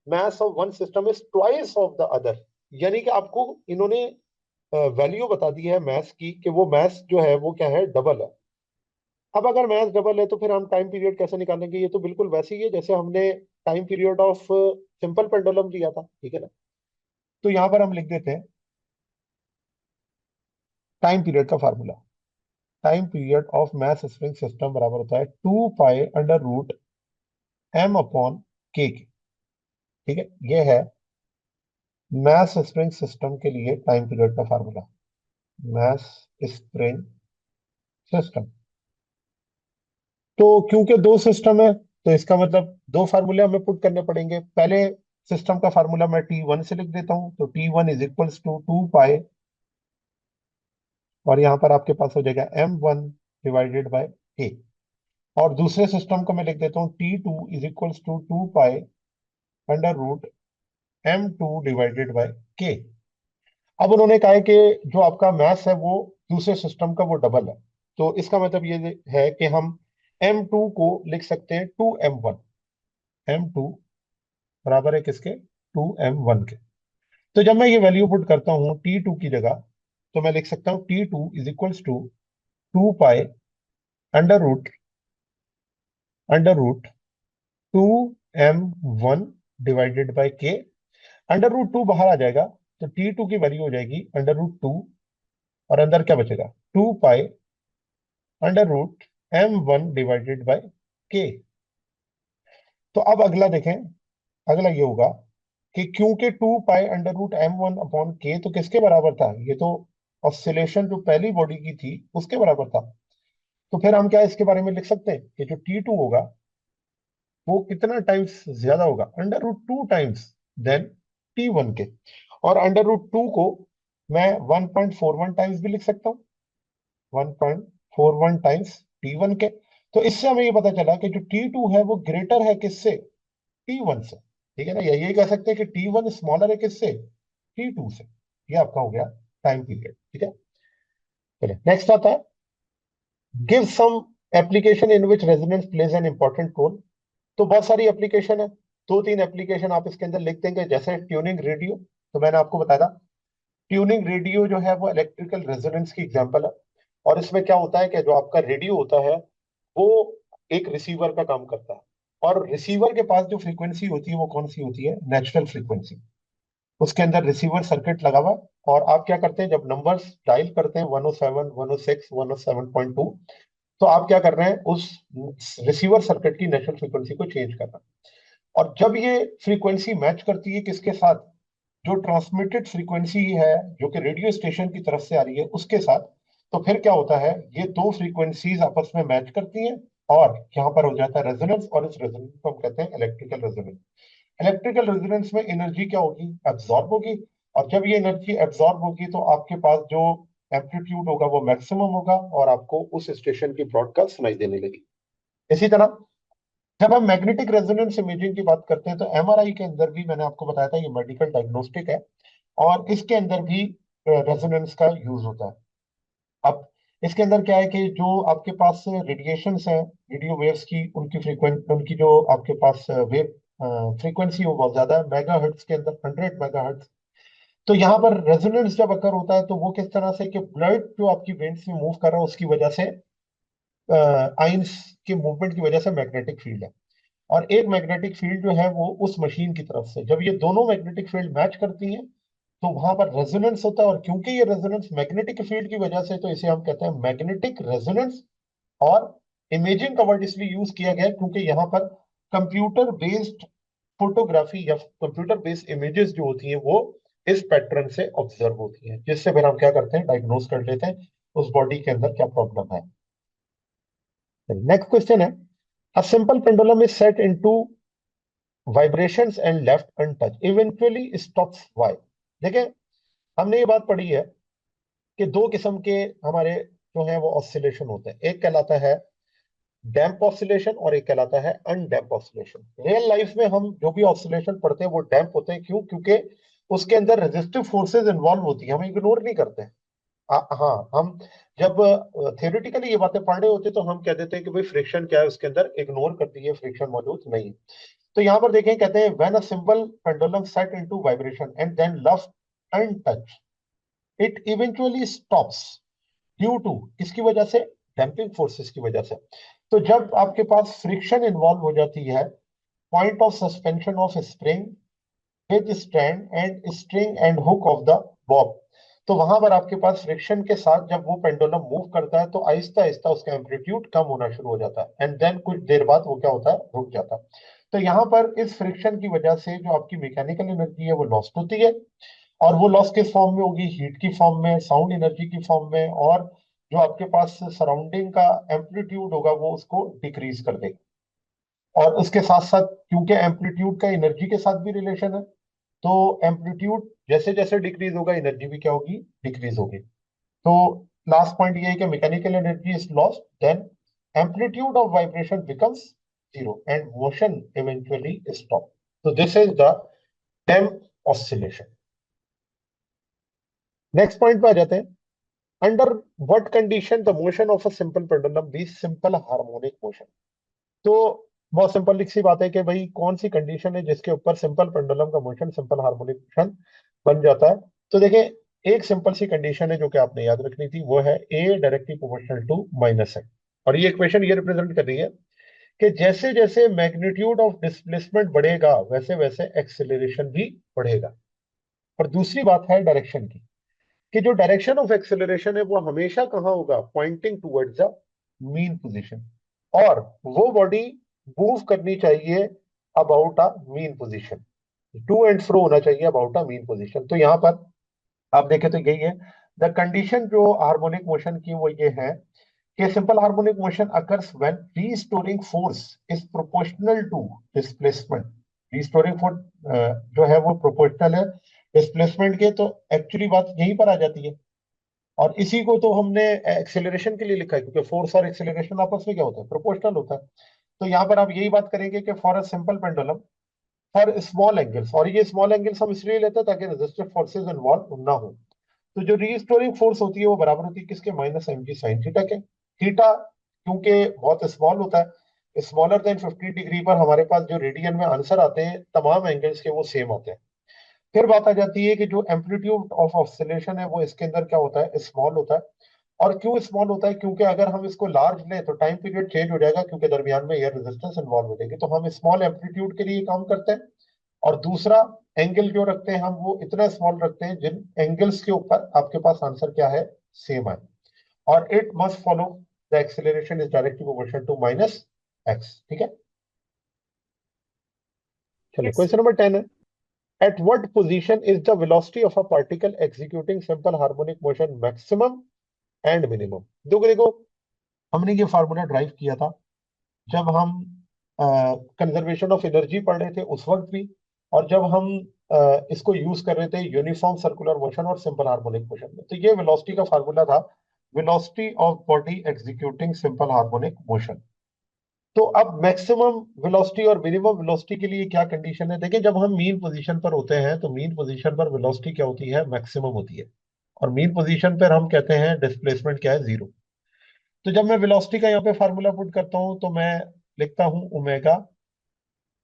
mass of one system is twice of the other, यानी कि आपको इन्होंने वैल्यू बता दी है मैथ्स की कि वो मैथ्स जो है वो क्या है, डबल है। अब अगर मैथ्स डबल है तो फिर हम टाइम पीरियड कैसे निकालेंगे, ये तो बिल्कुल वैसे ही है जैसे हमने time period of simple pendulum लिया था। ठीक है ना, तो यहां पर हम लिख देते हैं टाइम पीरियड का formula. Time period of mass spring system बराबर होता है 2 pi under root m upon k के। ठीक है, ये है मैथ स्प्रिंग सिस्टम के लिए टाइम पीरियड का फार्मूला, मैथ स्प्रिंग सिस्टम। तो क्योंकि दो सिस्टम है तो इसका मतलब दो फार्मूले हमें पुट करने पड़ेंगे। पहले सिस्टम का फार्मूला मैं T1 से लिख देता हूं, तो T1 is equals to 2 pi, और यहां पर आपके पास हो जाएगा M1 डिवाइडेड बाय K। और दूसरे सिस्टम को मैं लिख देता हूँ T2 is equals to 2 pi under root M2 divided by K। अब उन्होंने कहा है कि जो आपका मास है वो दूसरे सिस्टम का वो डबल है, तो इसका मतलब ये है कि हम M2 को लिख सकते हैं 2M1। M2 बराबर है किसके? 2M1 के। तो जब मैं ये वैल्यू पुट करता हूँ T2 की जगह, तो मैं लिख सकता हूँ T2 is equals to 2 pi under root two m one divided by के। अंडर रूट टू बाहर आ जाएगा, तो T2 की वैल्यू हो जाएगी अंडर रूट टू, और अंदर क्या बचेगा? 2 pi under root M1 divided by के। तो अब अगला देखें, अगला ये होगा कि क्योंकि 2 pi under root M1 upon के तो किसके बराबर था? ये तो ऑस्सिलेशन जो पहली बॉडी की थी उसके बराबर था। तो फिर हम क्या इसके बारे में लिख सकते हैं कि जो T2 होगा वो कितना टाइम्स ज्यादा होगा? Under root two times than T1 के। और अंडर रूट टू को मैं 1.41 टाइम्स भी लिख सकता हूँ, 1.41 टाइम्स T1 के। तो इससे हमें ये पता चला कि जो T2 है वो ग्रेटर है किससे? T1 से। ठीक है ना, यही कह सकते हैं कि T1 स्मॉलर है किससे? T2 से। ये आपका हो गया टाइम पीरियड। ठीक है, चलिए नेक्स्ट आता है, give some application in which resonance plays an important role. तो बहुत सारी एप्लीकेशन है, दो तीन एप्लीकेशन आप इसके अंदर लिख देंगे, जैसे ट्यूनिंग रेडियो। तो मैंने आपको बताया था ट्यूनिंग रेडियो जो है वो इलेक्ट्रिकल रेजोनेंस की एग्जांपल है। और इसमें क्या होता है कि जो आपका रेडियो होता है वो एक रिसीवर का काम करता है, और रिसीवर के पास जो फ्रीक्वेंसी होती है वो कौन सी होती है? Natural frequency. उसके अंदर रिसीवर सर्किट लगा हुआ है, और आप क्या करते हैं जब नंबर्स डायल करते हैं 107, 106, 107.2, तो आप क्या कर रहे हैं? उस रिसीवर सर्किट की नेचुरल फ्रीक्वेंसी को चेंज कर रहे हैं। और जब ये फ्रीक्वेंसी मैच करती है किसके साथ? जो ट्रांसमिटेड फ्रीक्वेंसी है जो कि रेडियो स्टेशन की तरफ से आ रही है उसके साथ, तो फिर क्या होता है? ये दो फ्रीक्वेंसीज आपस में मैच करती हैं, और यहाँ पर हो जाता है रेजोनेंस, और इस रेजोनेंस को हम कहते हैं इलेक्ट्रिकल रेजोनेंस। इलेक्ट्रिकल रेजोनेंस में एनर्जी क्या होगी? एब्जॉर्ब होगी। और जब ये एनर्जी एब्जॉर्ब होगी तो आपके पास जो एम्पलीट्यूड होगा वो मैक्सिमम होगा, और आपको उस स्टेशन की ब्रॉडकास्ट सुनाई देने लगी। इसी तरह जब हम मैग्नेटिक रेजोनेंस इमेजिंग की बात करते हैं तो एमआरआई के अंदर भी, मैंने आपको बताया था, ये मेडिकल डायग्नोस्टिक है, और इसके अंदर भी रेजोनेंस का यूज होता है। अब इसके अंदर क्या है कि जो आपके पास रेडिएशंस हैं, रेडियो वेव्स की, उनकी जो आपके पास वेव फ्रीक्वेंसी वो बहुत ज्यादा है, मेगाहर्ट्ज के अंदर 100 मेगाहर्ट्ज। तो यहाँ पर रेजोनेंस जब अकर होता है तो वो किस तरह से कि ब्लड जो आपकी वेन्स में मूव कर रहा है उसकी वजह से, आइंस के मूवमेंट की वजह से मैग्नेटिक फील्ड है, और एक मैग्नेटिक फील्ड जो है वो उस मशीन की तरफ से, जब ये दोनों मैग्नेटिक फील्ड मैच करती हैं तो वहां पर रेजोनेंस होता है। और क्योंकि ये रेजोनेंस मैग्नेटिक फील्ड की वजह से, तो इसे हम कहते हैं मैग्नेटिक रेजोनेंस। और इमेजिंग का वर्ड इसलिए यूज किया गया है क्योंकि यहाँ पर कंप्यूटर बेस्ड फोटोग्राफी या कंप्यूटर बेस्ड इमेजेस जो होती हैं वो इस पैटर्न से ऑब्जर्व होती हैं, जिससे फिर हम क्या करते हैं? डायग्नोस कर लेते हैं उस बॉडी के अंदर क्या प्रॉब्लम है। नेक्स्ट क्वेश्चन है, a simple pendulum is set into vibrations and left untouched eventually stops, why? देखिए, हमने ये बात पढ़ी है कि दो किस्म के हमारे जो है वो ऑसिलेशन होते हैं, एक कहलाता है डैम्प ऑसिलेशन और एक कहलाता है अनडैम्प ऑसिलेशन। रियल लाइफ में हम जो भी ऑसिलेशन पढ़ते हैं वो डैम्प होते हैं, क्यों? क्योंकि उसके अंदर रेजिस्टिव फोर्सेज इन्वॉल्व होती है, हम इग्नोर नहीं करते हैं। हाँ, हम जब थियोरिटिकली ये बातें पढ़ रहे होते तो हम कह देते हैं कि भाई फ्रिक्शन क्या है उसके अंदर, इग्नोर कर दिए, फ्रिक्शन मौजूद नहीं है। तो यहाँ पर देखें, कहते हैं when a simple pendulum set into vibration and then left untouched, it eventually stops due to, किसकी वजह से? डैम्पिंग फोर्सेस की वजह से। तो जब आपके पास फ्रिक्शन इन्वॉल्व हो जाती है, point of suspension of spring with strand and string and hook of the Bob, तो वहां पर आपके पास फ्रिक्शन के साथ जब वो पेंडुलम मूव करता है तो आहिस्ता आहिस्ता उसका एम्पलीट्यूड कम होना शुरू हो जाता है, एंड देन कुछ देर बाद वो क्या होता है? रुक जाता है। तो यहाँ पर इस फ्रिक्शन की वजह से जो आपकी मैकेनिकल एनर्जी है वो लॉस्ट होती है, और वो लॉस किस फॉर्म में होगी? हीट की फॉर्म में, साउंड एनर्जी की फॉर्म में, और जो आपके पास सराउंडिंग का एम्पलीट्यूड होगा वो उसको डिक्रीज कर देगा। और उसके साथ साथ क्योंकि एम्पलीट्यूड का एनर्जी के साथ भी रिलेशन है, तो एम्पलीट्यूड जैसे जैसे डिक्रीज होगा एनर्जी भी क्या होगी, डिक्रीज होगी। तो लास्ट पॉइंट ये है कि mechanical energy is lost, then amplitude of vibration becomes zero and motion eventually stop. तो this is the damped oscillation. Next point पे आ जाते हैं। Under what condition the motion of a simple pendulum be simple harmonic motion. तो बहुत simple सी बात है कि भाई कौन सी कंडीशन है जिसके ऊपर सिंपल पेंडुलम का मोशन सिंपल हार्मोनिक मोशन बन जाता है। तो देखिए एक सिंपल सी कंडीशन है जो कि आपने याद रखनी थी, वो है ए डायरेक्टली प्रोपोर्शनल टू माइनस है। और ये इक्वेशन ये रिप्रेजेंट कर रही है कि जैसे जैसे मैग्नीट्यूड ऑफ डिस्प्लेसमेंट बढ़ेगा वैसे वैसे एक्सेलरेशन भी बढ़ेगा। और दूसरी बात है डायरेक्शन की, कि जो डायरेक्शन ऑफ एक्सेलरेशन है वो हमेशा कहाँ होगा, pointing towards the mean position, और वो बॉडी मूव करनी चाहिए about a mean position, to and fro होना चाहिए अबाउट अ मीन पोजीशन। तो यहाँ पर आप देखें तो यही है द कंडीशन जो हार्मोनिक मोशन की, वो ये है कि simple harmonic motion occurs when restoring force is proportional to displacement. Restoring force जो है वो प्रोपोर्शनल है डिस्प्लेसमेंट के, तो एक्चुअली बात यहीं पर आ जाती है। और इसी को तो हमने एक्सेलरेशन के लिए लिखा है, क्योंकि फोर्स और एक्सेलरेशन आपस में क्या होता है, प्रोपोर्शनल होता है। तो यहाँ पर आप यही बात करेंगे कि for a simple pendulum for small angles, और ये स्मॉल एंगल्स हम इसलिए लेते हैं ताकि रेजिस्टिव फोर्सेज इन्वॉल्व ना हो। तो जो रीस्टोरिंग फोर्स होती है वो बराबर होती है किसके, minus m g sine theta के। थीटा क्योंकि बहुत स्मॉल होता है, स्मॉलर देन 50 डिग्री पर हमारे पास जो रेडियन में आंसर आते हैं तमाम एंगल्स के वो सेम आते हैं। फिर बात आ जाती है कि जो एम्पलीट्यूड ऑफ ऑसिलेशन है वो इसके अंदर क्या होता है, स्मॉल होता है। और क्यों स्मॉल होता है, क्योंकि अगर हम इसको लार्ज लें तो टाइम पीरियड चेंज हो जाएगा, क्योंकि दरमियान में एयर रेजिस्टेंस इन्वॉल्व हो जाएगी। तो हम स्मॉल एम्पलीट्यूड के लिए काम करते हैं। और दूसरा एंगल जो रखते हैं हम वो इतना स्मॉल रखते हैं जिन एंगल्स के ऊपर आपके पास आंसर क्या है, सेम है। और it must follow the acceleration is directly proportional to minus x. ठीक है, चलिए Yes, क्वेश्चन sir. नंबर 10 है, at what position is the velocity of a particle executing simple harmonic motion maximum and minimum. देखो हमने ये formula drive किया था जब हम कंजर्वेशन ऑफ एनर्जी पढ़ रहे थे उस वक्त भी, और जब हम इसको यूज कर रहे थे यूनिफॉर्म सर्कुलर मोशन और सिंपल हार्मोनिक मोशन में। तो ये वेलोसिटी का फार्मूला था, velocity of body executing simple harmonic motion. तो अब मैक्सिमम वेलोसिटी और मिनिमम वेलोसिटी के लिए क्या कंडीशन है, देखिए जब हम मीन पोजीशन पर होते हैं तो मीन पोजीशन पर वेलोसिटी क्या होती है, मैक्सिमम होती है। और मीन पोजीशन पर हम कहते हैं डिस्प्लेसमेंट क्या है, जीरो। तो जब मैं वेलोसिटी का यहाँ पे फार्मूला पुट करता हूं तो मैं लिखता हूं omega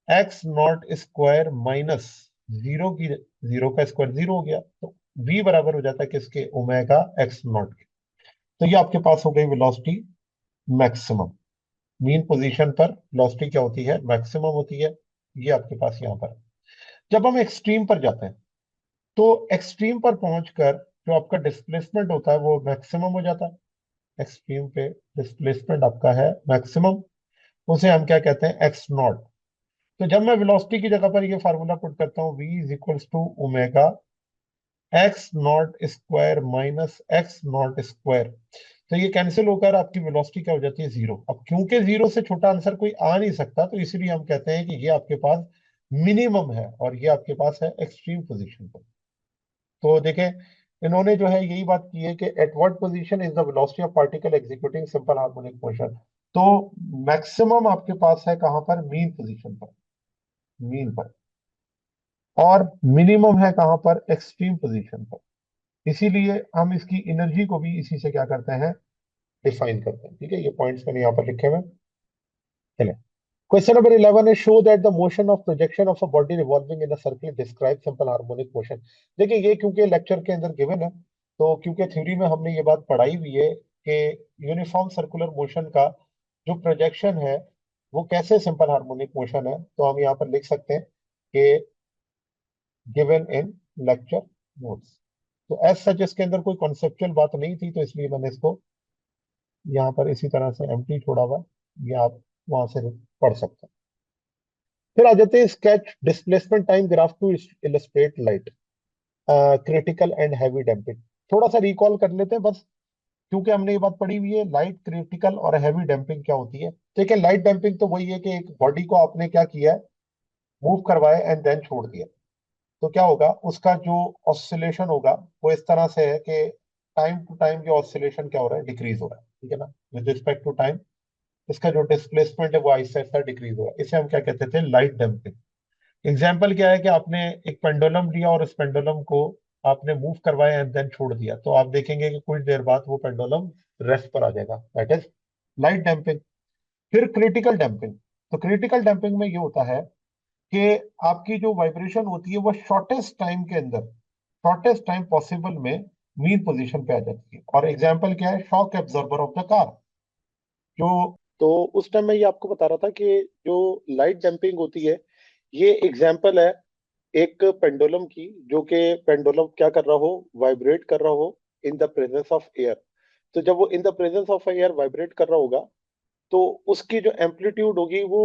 x not square minus zero की, जीरो का स्क्वायर जीरो हो गया, तो v बराबर हो जाता है किसके, ओमेगा एक्स नॉट के। तो ये आपके पास हो गई वेलोसिटी मैक्सिमम। मीन पोजीशन पर वेलोसिटी क्या होती है, मैक्सिमम होती है। ये आपके पास यहाँ पर। जब हम एक्सट्रीम पर जाते हैं तो एक्सट्रीम पर पहुंचकर जो आपका डिस्प्लेसमेंट होता है वो मैक्सिमम हो जाता है। एक्सट्रीम पे डिस्प्लेसमेंट आपका है मैक्सिमम, उसे हम क्या कहते हैं, एक्स नॉट। तो जब मैं वेलोसिटी की जगह पर ये फार्मूला पुट करता हूँ v is equals to omega x not square minus x not square, तो ये कैंसिल होकर आपकी वेलोसिटी क्या हो जाती है, जीरो। अब क्योंकि जीरो से छोटा आंसर कोई आ नहीं सकता तो इसीलिए हम कहते हैं कि ये आपके पास मिनिमम है और ये आपके पास है एक्सट्रीम पोजीशन पर। तो देखें इन्होंने जो है यही बात की है कि eight what position is the velocity of particle executing simple harmonic motion. तो मैक्सिमम आपके पास है कहां पर, मीन पोजीशन पर, मीन पर। और मिनिमम है कहां पर, एक्सट्रीम पोजीशन पर। इसीलिए हम इसकी एनर्जी को भी इसी से क्या करते हैं, डिफाइन करते हैं। ठीक है, ये पॉइंट्स मैंने यहाँ पर लिखे हुए हैं। चले क्वेश्चन नंबर 11 है, show that the motion of projection of a body revolving in a circle describe simple harmonic motion. देखिए ये क्योंकि लेक्चर के अंदर गिवन है, तो क्योंकि थ्योरी में हमने ये बात पढ़ाई हुई है कि यूनिफॉर्म सर्कुलर मोशन का जो प्रोजेक्शन है वो कैसे सिंपल हार्मोनिक मोशन है, तो हम यहाँ पर लिख सकते हैं कि गिवन इन लेक्चर नोट्स। तो एज सच इसके अंदर कोई कॉन्सेप्चुअल बात नहीं थी, तो इसलिए मैंने इसको यहाँ पर इसी तरह से एम्प्टी छोड़ा हुआ, ये आप वहां से पढ़ सकते हैं। फिर आ जाते हैं sketch displacement time graph to illustrate light critical and heavy damping. थोड़ा सा रिकॉल कर लेते हैं बस क्योंकि हमने ये बात पढ़ी हुई है लाइट, क्रिटिकल और हैवी डैम्पिंग क्या होती है। देखिए लाइट डैम्पिंग तो वही है कि एक बॉडी को आपने क्या किया है, मूव करवाया एंड देन छोड़ दिया। तो क्या होगा, उसका जो ऑसिलेशन होगा वो इस तरह से है कि टाइम टू टाइम जो ऑसिलेशन क्या हो रहा है, डिक्रीज हो रहा है, ठीक है ना, विद रिस्पेक्ट टू टाइम। इसका जो डिस्प्लेसमेंट है वो आहिस्ता आहिस्ता डिक्रीज हो रहा है। इसे हम क्या कहते थे, लाइट डैम्पिंग। एग्जाम्पल क्या है कि आपने एक पेंडुलम लिया और उस पेंडुलम को आपने मूव करवाया एंड देन छोड़ दिया, तो आप देखेंगे कि कुछ देर बाद वो पेंडुलम रेस्ट पर आ जाएगा, दैट इज लाइट डैम्पिंग। फिर क्रिटिकल डैम्पिंग। तो क्रिटिकल डैम्पिंग में ये होता है कि आपकी जो वाइब्रेशन होती है वो शॉर्टेस्ट टाइम के अंदर, शॉर्टेस्ट टाइम पॉसिबल में मीन पोजीशन पे आ जाती है। और एग्जाम्पल क्या है, shock absorber of the car. जो तो उस टाइम मैं ये आपको बता रहा था कि जो लाइट डैम्पिंग होती है, ये एग्जाम्पल है एक पेंडुलम की, जो कि पेंडुलम क्या कर रहा हो, वाइब्रेट कर रहा हो in the presence of air. तो जब वो in the presence of air vibrate कर रहा होगा, तो उसकी जो एम्पलीट्यूड होगी वो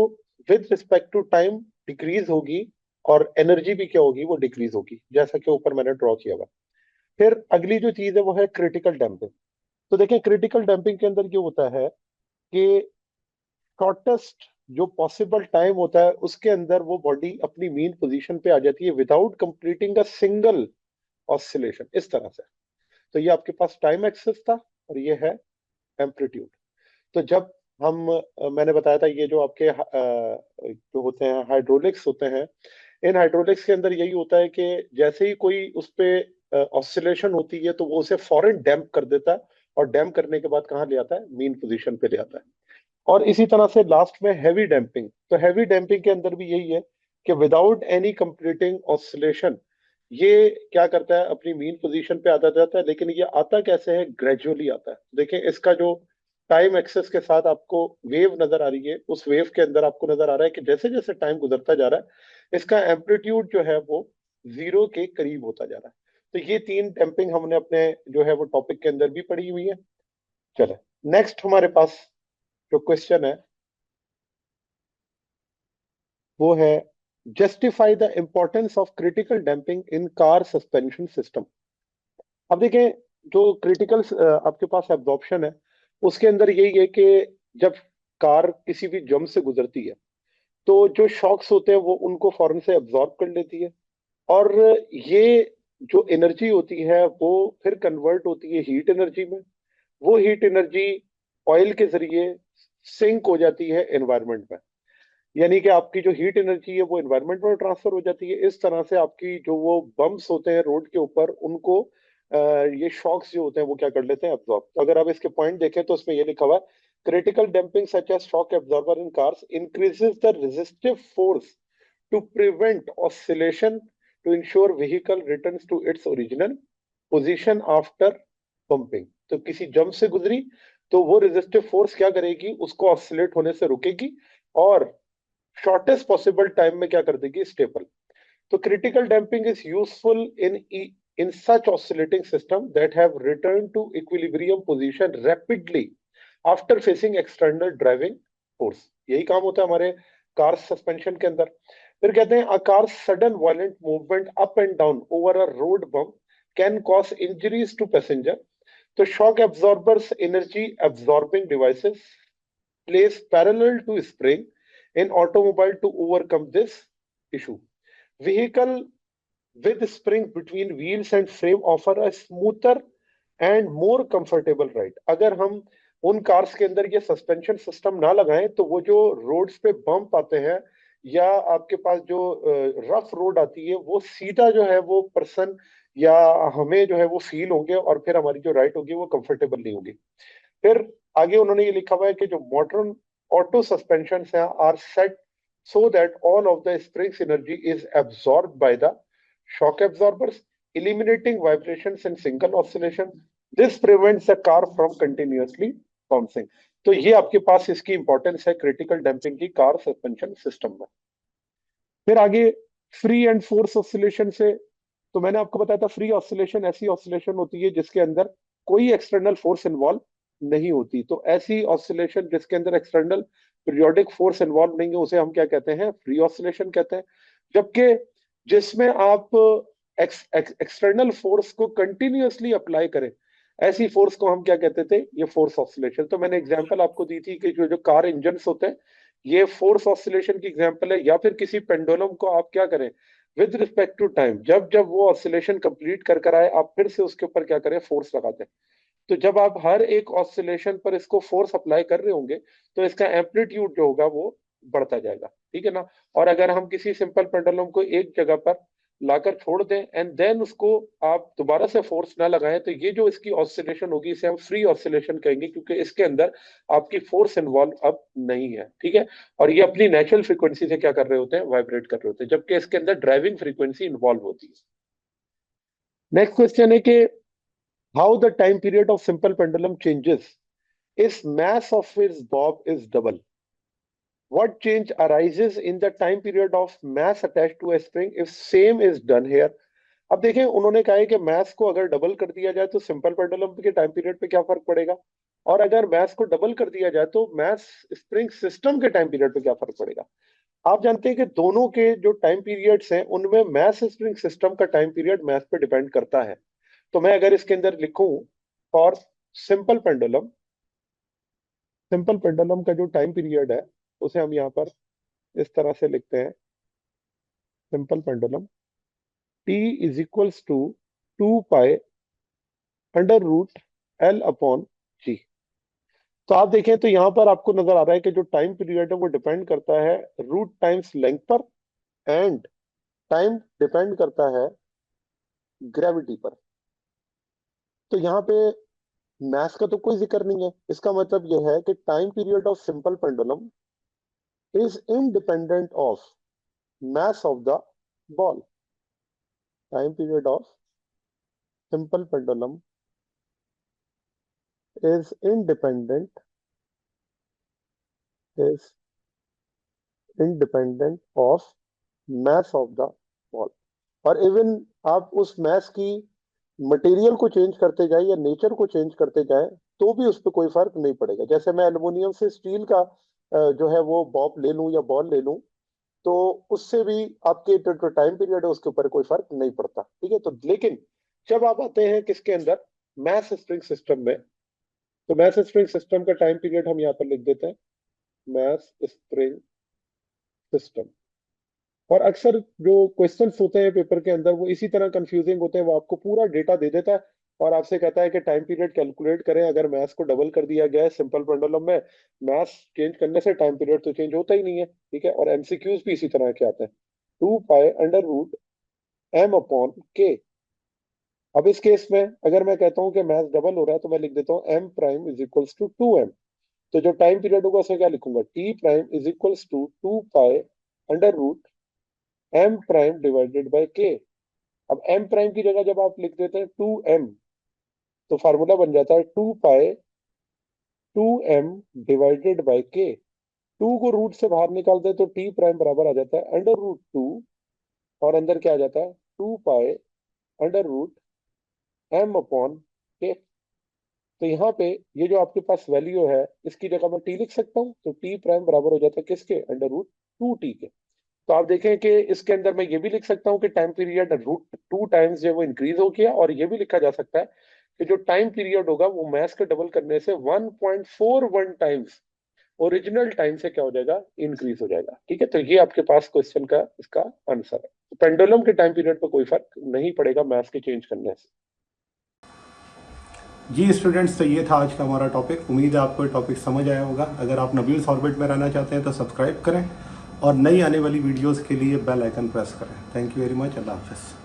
with respect to time decrease होगी, और एनर्जी भी क्या होगी, वो डिक्रीज होगी, जैसा कि ऊपर मैंने ड्रॉ किया हुआ। फिर अगली जो चीज है वो है क्रिटिकल डैम्पिंग। तो देखिए क्रिटिकल डैम्पिंग के अंदर ये होता है कि शॉर्टेस्ट जो पॉसिबल टाइम होता है उसके अंदर वो बॉडी अपनी मीन पोजीशन पे आ जाती है without completing a single oscillation, इस तरह से। तो ये आपके पास टाइम एक्सेस था और ये है एम्पलीट्यूड। तो जब हम मैंने बताया था ये जो आपके जो होते हैं हाइड्रोलिक्स होते हैं, इन हाइड्रोलिक्स के अंदर यही होता है कि जैसे ही कोई उस पे ऑसिलेशन होती है तो वो उसे फौरन डैम्प कर देता है, और डैम्प करने के बाद कहाँ ले आता है, मीन पोजीशन पे ले आता है। और इसी तरह से लास्ट में हैवी डैम्पिंग। तो हैवी डैम्पिंग के अंदर भी यही है कि विदाउट एनी कंप्लीटिंग ऑसिलेशन ये क्या करता है, अपनी मीन पोजीशन पे आता जाता है। लेकिन ये आता कैसे है, ग्रेजुअली आता है। देखें इसका जो टाइम एक्सेस के साथ आपको वेव नजर आ रही है, उस वेव के अंदर आपको नजर आ रहा है कि जैसे जैसे टाइम गुजरता जा रहा है इसका एम्पलीट्यूड जो है वो जीरो के करीब होता जा रहा है। तो ये तीन डैम्पिंग हमने अपने जो है वो टॉपिक के अंदर भी पढ़ी हुई है। चले नेक्स्ट हमारे पास जो क्वेश्चन है वो है, justify the importance of critical damping in car suspension system. अब देखें जो क्रिटिकल आपके पास एब्जॉर्प्शन है उसके अंदर यही है कि जब कार किसी भी जम से गुजरती है तो जो शॉक्स होते हैं वो उनको फौरन से एब्जॉर्ब कर लेती है, और ये जो एनर्जी होती है वो फिर कन्वर्ट होती है हीट एनर्जी में। वो हीट एनर्जी ऑयल के जरिए सिंक हो जाती है एनवायरनमेंट में, यानी कि आपकी जो हीट एनर्जी है वो एनवायरनमेंट में ट्रांसफर हो जाती है। इस तरह से आपकी जो वो बम्प्स होते हैं रोड के ऊपर उनको ये शॉक्स जो होते हैं वो क्या कर लेते हैं, एब्जॉर्ब। तो अगर आप इसके पॉइंट देखें तो उसमें ये लिखा हुआ है, critical damping such as shock absorber in cars increases the resistive force to prevent oscillation to ensure vehicle returns to its original position after bumping. तो किसी जंप से गुजरी तो वो रेजिस्टिव फोर्स क्या करेगी, उसको ऑसिलेट होने से रुकेगी और शॉर्टेस्ट पॉसिबल टाइम में क्या कर देगी, स्टेबल। तो critical damping is useful in such oscillating system that have returned to equilibrium position rapidly after facing external driving force। यही काम होता है हमारे कार सस्पेंशन के अंदर। फिर कहते हैं a car's sudden violent movement up and down over a road bump can cause injuries to passenger। तो shock absorbers energy absorbing devices placed parallel to spring in automobile to overcome this issue। Vehicle with spring between wheels and frame offer a smoother and more comfortable ride। अगर हम उन cars के अंदर ये suspension system ना लगाएं तो वो जो रोड्स पे बम्प आते हैं या आपके पास जो रफ रोड आती है वो सीधा जो है वो पर्सन या हमें जो है वो फील होंगे, और फिर हमारी जो राइड होगी वो कंफर्टेबल नहीं होगी। फिर आगे उन्होंने ये लिखा हुआ है कि जो मॉडर्न ऑटो सस्पेंशन हैं are set so that all of the spring's energy is absorbed by the shock absorbers, eliminating vibrations and single oscillation। This prevents the car from continuously bouncing। तो ये आपके पास इसकी इंपॉर्टेंस है critical damping की car suspension system में। फिर आगे free and force oscillation से, तो मैंने आपको बताया था फ्री ऑसिलेशन ऐसी ऑसिलेशन होती है जिसके अंदर कोई एक्सटर्नल फोर्स इन्वॉल्व नहीं होती। तो ऐसी ऑसिलेशन जिसके अंदर एक्सटर्नल पीरियोडिक फोर्स इन्वॉल्व नहीं है उसे हम क्या कहते हैं, फ्री ऑसिलेशन कहते हैं। जबकि जिसमें आप एक्सटर्नल फोर्स को कंटिन्यूअसली अप्लाई करें, ऐसी फोर्स को हम क्या कहते थे, ये फोर्स ऑसिलेशन। तो मैंने एग्जांपल आपको दी थी कि जो जो कार इंजन होते हैं ये फोर्स ऑसिलेशन की एग्जांपल है। या फिर किसी पेंडुलम को आप क्या करें, विद रिस्पेक्ट टू टाइम, जब जब वो ऑसिलेशन कंप्लीट कर आए आप फिर से उसके ऊपर क्या करें, फोर्स लगा दें। तो जब आप हर एक ऑसिलेशन पर इसको फोर्स अप्लाई कर रहे होंगे तो इसका एम्पलीट्यूड जो होगा वो बढ़ता जाएगा, ठीक है ना। और अगर हम किसी सिंपल पेंडुलम को एक जगह पर लाकर छोड़ दें एंड देन उसको आप दोबारा से फोर्स ना लगाएं तो ये जो इसकी ऑसिलेशन होगी इसे हम फ्री ऑसिलेशन कहेंगे, क्योंकि इसके अंदर आपकी फोर्स इन्वॉल्व अब नहीं है, ठीक है। और ये अपनी नेचुरल फ्रीक्वेंसी से क्या कर रहे होते हैं, वाइब्रेट कर रहे होते हैं, जबकि इसके अंदर ड्राइविंग फ्रीक्वेंसी इन्वॉल्व होती है। नेक्स्ट क्वेश्चन है कि how the time period of simple pendulum changes if mass of its bob is double. What change arises in the time period of mass attached to a spring if same is done here? अब देखें उन्होंने कहा है कि मास को अगर double कर दिया जाए तो सिंपल पेंडुलम के टाइम पीरियड पे क्या फर्क पड़ेगा, और अगर मास को डबल कर दिया जाए तो मास स्प्रिंग सिस्टम के टाइम पीरियड पे क्या फर्क पड़ेगा। आप जानते हैं कि दोनों के जो टाइम पीरियड्स हैं उनमें मास स्प्रिंग सिस्टम का टाइम पीरियड मास पे डिपेंड करता है। तो मैं अगर इसके अंदर लिखूं for simple pendulum, simple pendulum का जो टाइम पीरियड है उसे हम यहाँ पर इस तरह से लिखते हैं, simple pendulum t is equals to 2 pi under root l upon g। तो आप देखें तो यहाँ पर आपको नजर आ रहा है कि जो टाइम पीरियड है वो डिपेंड करता है रूट टाइम्स लेंथ पर एंड टाइम डिपेंड करता है ग्रेविटी पर। तो यहाँ पे मैथ्स का तो कोई जिक्र नहीं है, इसका मतलब यह है कि time period of simple pendulum is independent of mass of the ball. Time period of simple pendulum is independent of mass of the ball. और इवन आप उस mass की मटेरियल को चेंज करते जाए या नेचर को चेंज करते जाए तो भी उस पर कोई फर्क नहीं पड़ेगा। जैसे मैं एल्युमिनियम से स्टील का जो है वो बॉब ले लूं या बॉल ले लूं तो उससे भी आपके जो टाइम पीरियड है उसके ऊपर कोई फर्क नहीं पड़ता, ठीक है। तो लेकिन जब आप आते हैं किसके अंदर, मैस स्प्रिंग सिस्टम में, तो मैस स्प्रिंग सिस्टम का टाइम पीरियड हम यहाँ पर लिख देते हैं मैस स्प्रिंग सिस्टम। और अक्सर जो क्वेश्चंस होते हैं पेपर के अंदर वो इसी तरह कंफ्यूजिंग होते हैं, वो आपको पूरा डेटा दे देता है और आपसे कहता है कि टाइम पीरियड कैलकुलेट करें। अगर मैथ्स को डबल कर दिया गया है सिंपल पेंडुलम में, मैथ्स चेंज करने से टाइम पीरियड तो चेंज होता ही नहीं है, ठीक है। और एमसीक्यूज भी इसी तरह के आते हैं, 2 pi under root m upon k। अब इस केस में अगर मैं कहता हूं कि मैथ्स डबल हो रहा है तो मैं लिख देता हूं m prime is equals to 2m। तो जो टाइम पीरियड होगा उसमें क्या लिखूंगा, t prime is equals to 2 pi under root m prime divided by k। अब m प्राइम की जगह जब आप लिख देते हैं 2m तो फार्मूला बन जाता है 2 पाई 2m डिवाइडेड बाय k। 2 को रूट से बाहर निकाल दे तो t प्राइम बराबर आ जाता है अंडर रूट 2 और अंदर क्या आ जाता है 2 pi under root m upon k। तो यहाँ पे ये जो आपके पास वैल्यू है इसकी जगह मैं t लिख सकता हूँ, तो t प्राइम बराबर हो जाता है किसके, अंडर रूट 2t के। तो आप देखें कि इसके अंदर मैं ये भी लिख सकता हूँ कि टाइम पीरियड रूट 2 टाइम्स जो वो इंक्रीज हो गया, और ये भी लिखा जा सकता है कि जो टाइम पीरियड होगा वो मैस के डबल करने से 1.41 टाइम्स ओरिजिनल टाइम से क्या हो जाएगा, इंक्रीज हो जाएगा, ठीक है। तो ये आपके पास क्वेश्चन का इसका आंसर है। तो पेंडुलम के टाइम पीरियड पर कोई फर्क नहीं पड़ेगा मैस के चेंज करने से। जी स्टूडेंट्स, तो ये था आज का हमारा टॉपिक। उम्मीद है आपको ये टॉपिक समझ आया होगा। अगर आप नबील्स ऑर्बिट में रहना चाहते हैं तो सब्सक्राइब करें और नई आने वाली वीडियोस के लिए बेल आइकन प्रेस करें। Thank you very much. अल्लाह हाफिज़।